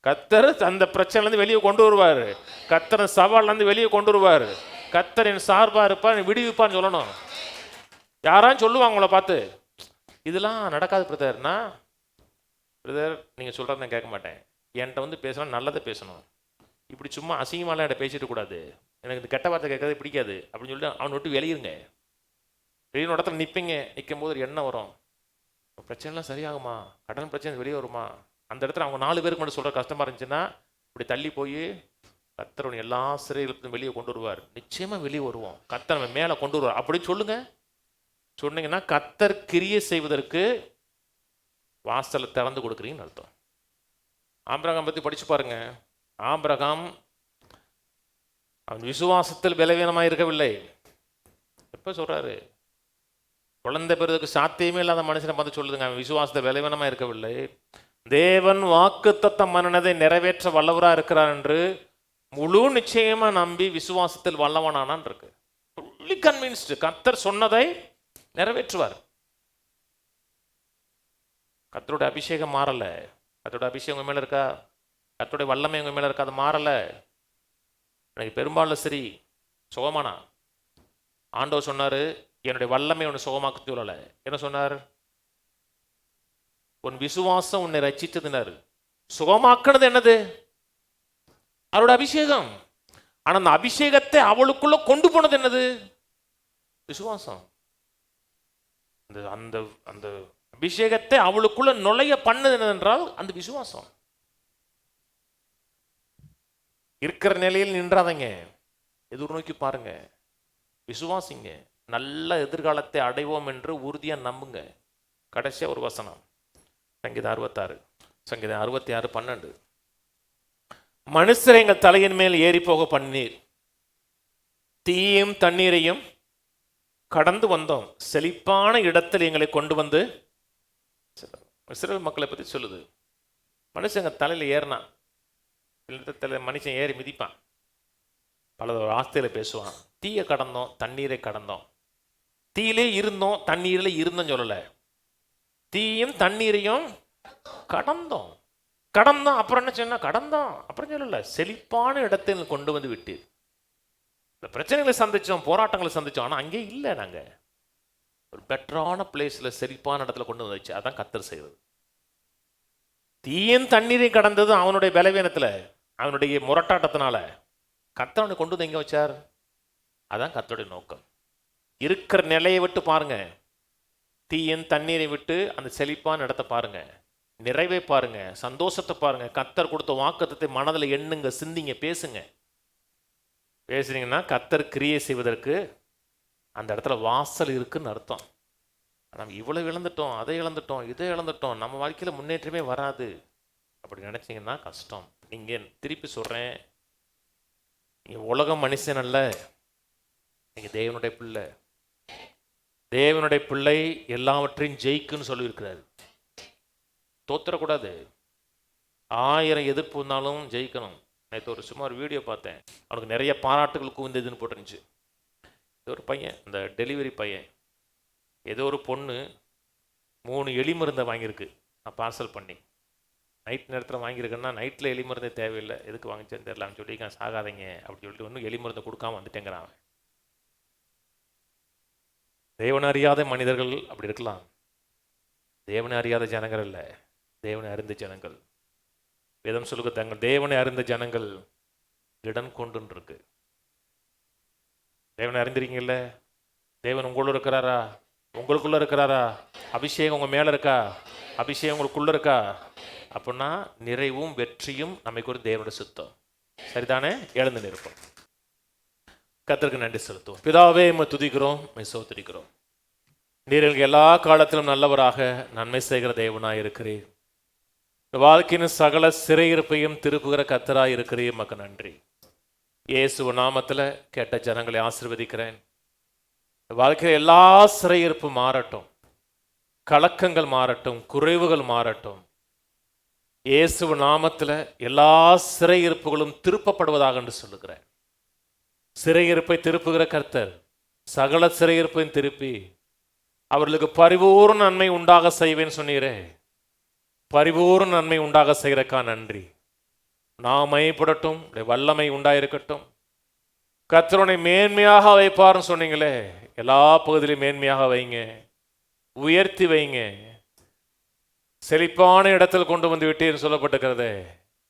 Speaker 1: கர்த்தர் அந்த பிரச்சனைலேருந்து வெளியே கொண்டு வருவார். கர்த்தர் சவால்லேருந்து வெளியே கொண்டு வருவார். கர்த்தர் என் சார்பா இருப்பார், விடுவிப்பான்னு சொல்லணும். யாரான்னு சொல்லுவாங்க உங்களை பார்த்து, இதெல்லாம் நடக்காது பிரதர்னா, பிரதர் நீங்கள் சொல்கிறத நான் கேட்க மாட்டேன். என்கிட்ட வந்து பேசணும், நல்லதை பேசணும். இப்படி சும்மா அசிங்கமாலாம் என்கிட்ட பேசிட்டு கூடாது. எனக்கு இந்த கெட்ட வார்த்தை கேட்கறது பிடிக்காது அப்படின்னு சொல்லிட்டு அவனை விட்டு வெளியிருங்க. வெளியே இடத்துல நிற்பீங்க. நிற்கும் போது ஒரு எண்ணம் வரும், பிரச்சனைலாம் சரியாகுமா, கடன் பிரச்சனை வெளியே வருமா. அந்த இடத்துல அவங்க 4 பேருக்கு மட்டும் சொல்கிற கஷ்டமாக இருந்துச்சுன்னா இப்படி தள்ளி போய் கர்த்தர் எல்லா சிறையிலும் வெளியே கொண்டு வருவார். நிச்சயமாக வெளியே வருவோம். கர்த்தர் நம்ம மேலே கொண்டு வருவார் அப்படின்னு சொல்லுங்க. சொன்னீங்கன்னா கர்த்தர் கிரியை செய்வதற்கு வாசலை திறந்து கொடுக்குறீங்கன்னு அர்த்தம். ஆபிரகாம் பற்றி படிச்சு பாருங்க. ஆபிரகாம் அவன் விசுவாசத்தில் பலவீனமாக இருக்கவில்லை. எப்போ சொல்றாரு? குழந்தை பெறுவதற்கு சாத்தியமே இல்லாத மனுஷனை பார்த்து சொல்லுதுங்க, அவன் விசுவாசத்தில் பலவீனமாக இருக்கவில்லை, தேவன் வாக்குத்தத்தம் பண்ணினதை நிறைவேற்ற வல்லவராக இருக்கிறார் என்று முழு நிச்சயமா நம்பி விசுவாசத்தில் வல்லவனானான் இருக்கு. ஃபுல்லி கன்வின்ஸ்டு, கர்த்தர் சொன்னதை நிறைவேற்றுவார். கர்த்தருடைய அபிஷேகம் மாறல. கர்த்தருடைய அபிஷேகம் உங்க மேல இருக்கா? கர்த்தருடைய வல்லமை உங்க மேல இருக்கா? அது மாறல. எனக்கு பெரும்பாலும் சரி சுகமானா ஆண்டவர் சொன்னாரு, என்னுடைய வல்லமை உன்னை சுகமாக்க சொல்லல. என்ன சொன்னார்? உன் விசுவாசம் உன்னை ரட்சித்ததுனாரு. சுகமாக்குனது என்னது? அவரோட அபிஷேகம். ஆனா அந்த அபிஷேகத்தை அவளுக்குள்ள கொண்டு போனது என்னது? விசுவாசம். அந்த அந்த அபிஷேகத்தை அவளுக்குள்ள நுழைய பண்ணது என்னதென்றால் அந்த விசுவாசம். இருக்கிற நிலையில் நின்றாதீங்க, எதிர்நோக்கி பாருங்க, விசுவாசிங்க, நல்ல எதிர்காலத்தை அடைவோம் என்று உறுதியா நம்புங்க. கடைசியா ஒரு வசனம், சங்கீதம் 66, சங்கீதம் 66, 12. மனுஷரை எங்கள் தலையின் மேல் ஏறி போக பண்ணீர், தீயும் தண்ணீரையும் கடந்து வந்தோம், செழிப்பான இடத்தில் எங்களை கொண்டு வந்து. இஸ்ரவேல் மக்களை பற்றி சொல்லுது. மனுஷங்க தலையில் ஏறினா மனுஷன் ஏறி மிதிப்பான், பல ஆஸ்தியில் பேசுவான். தீயை கடந்தோம், தண்ணீரை கடந்தோம். தீயிலே இருந்தோம், தண்ணீரில் இருந்தோம் சொல்லலை, தீயும் தண்ணீரையும் கடந்தோம். கடந்தோம் அப்புறம் என்ன சொன்னா? கடந்தோம் அப்புறம் சொல்லல, செழிப்பான இடத்தில் கொண்டு வந்து விட்டு. இந்த பிரச்சனைகளை சந்திச்சோம், போராட்டங்களை சந்திச்சோம், ஆனால் அங்கே இல்லை. நாங்கள் ஒரு பெட்டரான பிளேஸில் செழிப்பான இடத்துல கொண்டு வந்துச்சு. அதான் கர்த்தர் செய்வது. தீயும் தண்ணீரையும் கடந்தது அவனுடைய பலவீனத்தில், அவனுடைய முரட்டாட்டத்தினால. கர்த்தர் கொண்டு வந்து எங்கே வச்சார்? அதான் கர்த்தருடைய நோக்கம். இருக்கிற நிலையை விட்டு பாருங்க, தீயின் தண்ணீரை விட்டு அந்த செழிப்பான இடத்தை பாருங்க, நிறைவை பாருங்க, சந்தோஷத்தை பாருங்க. கர்த்தர் கொடுத்த வாக்குத்தத்தை மனதில் எண்ணுங்க, சிந்திங்க, பேசுங்க. பேசுறீங்கன்னா கர்த்தர் கிரியை செய்வதற்கு அந்த இடத்துல வாசல் இருக்குன்னு அர்த்தம். நம்ம இவ்வளவு இழந்துட்டோம், அதை இழந்துட்டோம், இதை இழந்துட்டோம், நம்ம வாழ்க்கையில் முன்னேற்றமே வராது அப்படி நினைச்சீங்கன்னா கஷ்டம். நீங்க திருப்பி சொல்றேன், நீங்க உலக மனுஷன் அல்ல, நீங்க தேவனுடைய பிள்ளை. தேவனுடைய பிள்ளை எல்லாவற்றையும் ஜெயிக்குன்னு சொல்லியிருக்கிறாரு. தோத்துறக்கூடாது. 1000 எதிர்ப்பு வந்தாலும் ஜெயிக்கணும். நேற்று ஒரு சும்மா ஒரு வீடியோ பார்த்தேன், அவனுக்கு நிறைய பாராட்டுகள் குவிந்ததுன்னு போட்டுருந்துச்சு. ஒரு பையன், இந்த டெலிவரி பையன், ஏதோ ஒரு பொண்ணு 3 எலி மருந்தை வாங்கியிருக்கு. நான் பார்சல் பண்ணி நைட் நேரத்தில் வாங்கியிருக்கேன்னா, நைட்டில் எலி மருந்தே தேவையில்லை, எதுக்கு வாங்கிச்சேன்னு தெரியலான்னு சொல்லி சாகாதீங்க அப்படி சொல்லிட்டு ஒன்றும் எலி மருந்தை கொடுக்காம வந்துட்டேங்கிறான். தேவனை அறியாத மனிதர்கள் அப்படி இருக்கலாம். தேவனை அறியாத ஜனங்கள் இல்லை, தேவனை அறிந்த ஜனங்கள். வேதம் சொல்லுங்க, தங்கள் தேவனை அறிந்த ஜனங்கள் இடம் கொண்டு இருக்கு. தேவனை அறிந்திருக்கீங்கல்ல? தேவன் உங்களோட இருக்கிறாரா? உங்களுக்குள்ள இருக்கிறாரா? அபிஷேகம் உங்க மேல இருக்கா? அபிஷேகம் உங்களுக்குள்ள இருக்கா? அப்படின்னா நிறைவும் வெற்றியும் நமக்கு ஒரு தேவனுடைய சுத்தம். சரிதானே? எழுந்து நிற்போம். கர்த்தருக்கு நன்றி செலுத்துவோம். பிதாவே, உம்மை துதிக்கிறோம், உம்மை ஸ்தோத்திரிக்கிறோம். நீர் எங்களுக்கு எல்லா காலத்திலும் நல்லவராக நன்மை செய்கிற தேவனாய் இருக்கிறீர். வாழ்க்கையின் சகல சிறையிருப்பையும் திருப்புகிற கர்த்தராய் இருக்கிறீர். உமக்கு நன்றி. இயேசு நாமத்தில் கேட்ட ஜனங்களை ஆசீர்வதிக்கிறேன். வாழ்க்கையில் எல்லா சிறையிருப்பும் மாறட்டும், கலக்கங்கள் மாறட்டும், குறைவுகள் மாறட்டும். இயேசு நாமத்தில் எல்லா சிறையிருப்புகளும் திருப்பப்படுவதாக என்று சொல்லுகிறேன். சிறையிருப்பை திருப்புகிற கர்த்தர் சகல சிறையிருப்பையும் திருப்பி அவர்களுக்கு பரிபூர்ண நன்மை உண்டாக செய்வேன்னு சொன்னீரே, பரிபூர்ண நன்மை உண்டாக செய்கிறக்கா நன்றி. நாம் மையப்படட்டும், வல்லமை உண்டாயிருக்கட்டும். கர்த்தருனை மேன்மையாக வைப்பார்னு சொன்னீங்களே, எல்லா பகுதியிலும் மேன்மையாக வைங்க, உயர்த்தி வைங்க. செழிப்பான இடத்தில் கொண்டு வந்து விட்டீர்னு சொல்லப்பட்டிருக்கிறதே,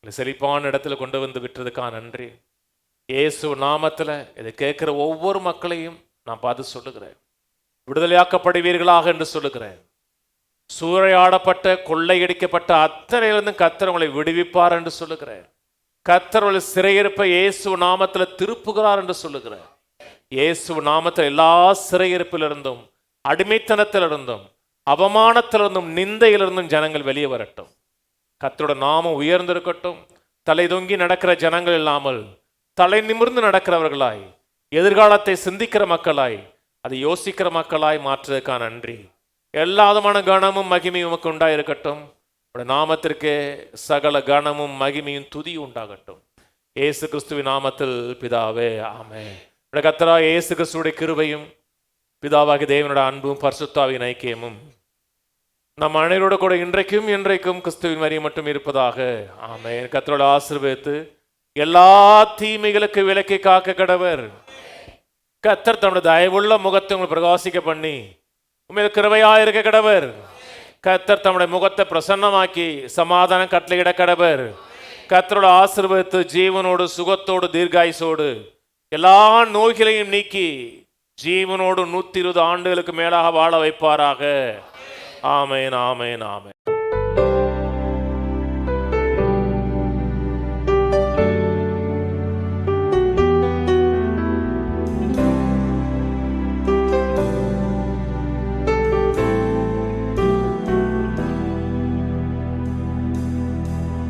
Speaker 1: செழிப்பான இடத்துல கொண்டு வந்து விட்டதுக்கா நன்றி. இயேசு நாமத்தில் இதை கேட்கிற ஒவ்வொரு மக்களையும் நான் பார்த்து சொல்லுகிறேன், விடுதலையாக்கப்படுவீர்களாக என்று சொல்லுகிறேன். சூறையாடப்பட்ட கொள்ளையடிக்கப்பட்ட அத்தனையிலிருந்து கர்த்தர் உங்களை விடுவிப்பார் என்று சொல்லுகிறேன். கர்த்தர் உங்களை சிறையிருப்பை இயேசு நாமத்தில் திருப்புகிறார் என்று சொல்லுகிறேன். இயேசு நாமத்தில் எல்லா சிறையிருப்பிலிருந்தும், அடிமைத்தனத்திலிருந்தும், அவமானத்திலிருந்தும், நிந்தையிலிருந்தும் ஜனங்கள் வெளியே வரட்டும். கர்த்தரோட நாமம் உயர்ந்திருக்கட்டும். தலை தொங்கி நடக்கிற ஜனங்கள் இல்லாமல் தலை நிமிர்ந்து நடக்கிறவர்களாய், எதிர்காலத்தை சிந்திக்கிற மக்களாய், அதை யோசிக்கிற மக்களாய் மாற்றுவதற்கான நன்றி. எல்லா விதமான கனமும் மகிமையும் உமக்கு உண்டாயிருக்கட்டும். நாமத்திற்கு சகல கனமும் மகிமையும் துதி உண்டாகட்டும். இயேசு கிறிஸ்துவின் நாமத்தில் பிதாவே, ஆமென். கர்த்தராகிய இயேசு கிறிஸ்துவுடைய கிருபையும் பிதாவாகிய தேவனுடைய அன்பும் பரிசுத்தாவின் ஐக்கியமும் நம் அனைவரோட கூட இன்றைக்கும் என்றைக்கும் கிறிஸ்துவின் வரி மட்டும் இருப்பதாக, ஆமென். கர்த்தரோட ஆசீர்வதித்து எல்லா தீமைகளுக்கு விலக்கி காக்க கடவர். கர்த்தர் தன்னுடைய தயவுள்ள முகத்தை உங்களுக்கு பிரகாசிக்க பண்ணி உண்மையில் கிருபையாயிருக்க கடவர். கர்த்தர் தம்முடைய முகத்தை பிரசன்னமாக்கி சமாதானம் கட்டளையிட கடவர். கர்த்தரோட ஆசீர்வதித்து ஜீவனோடு சுகத்தோடு தீர்காயுசோடு எல்லா நோய்களையும் நீக்கி ஜீவனோடு 120 ஆண்டுகளுக்கு மேலாக வாழ வைப்பாராக. ஆமென், ஆமென், ஆமென்.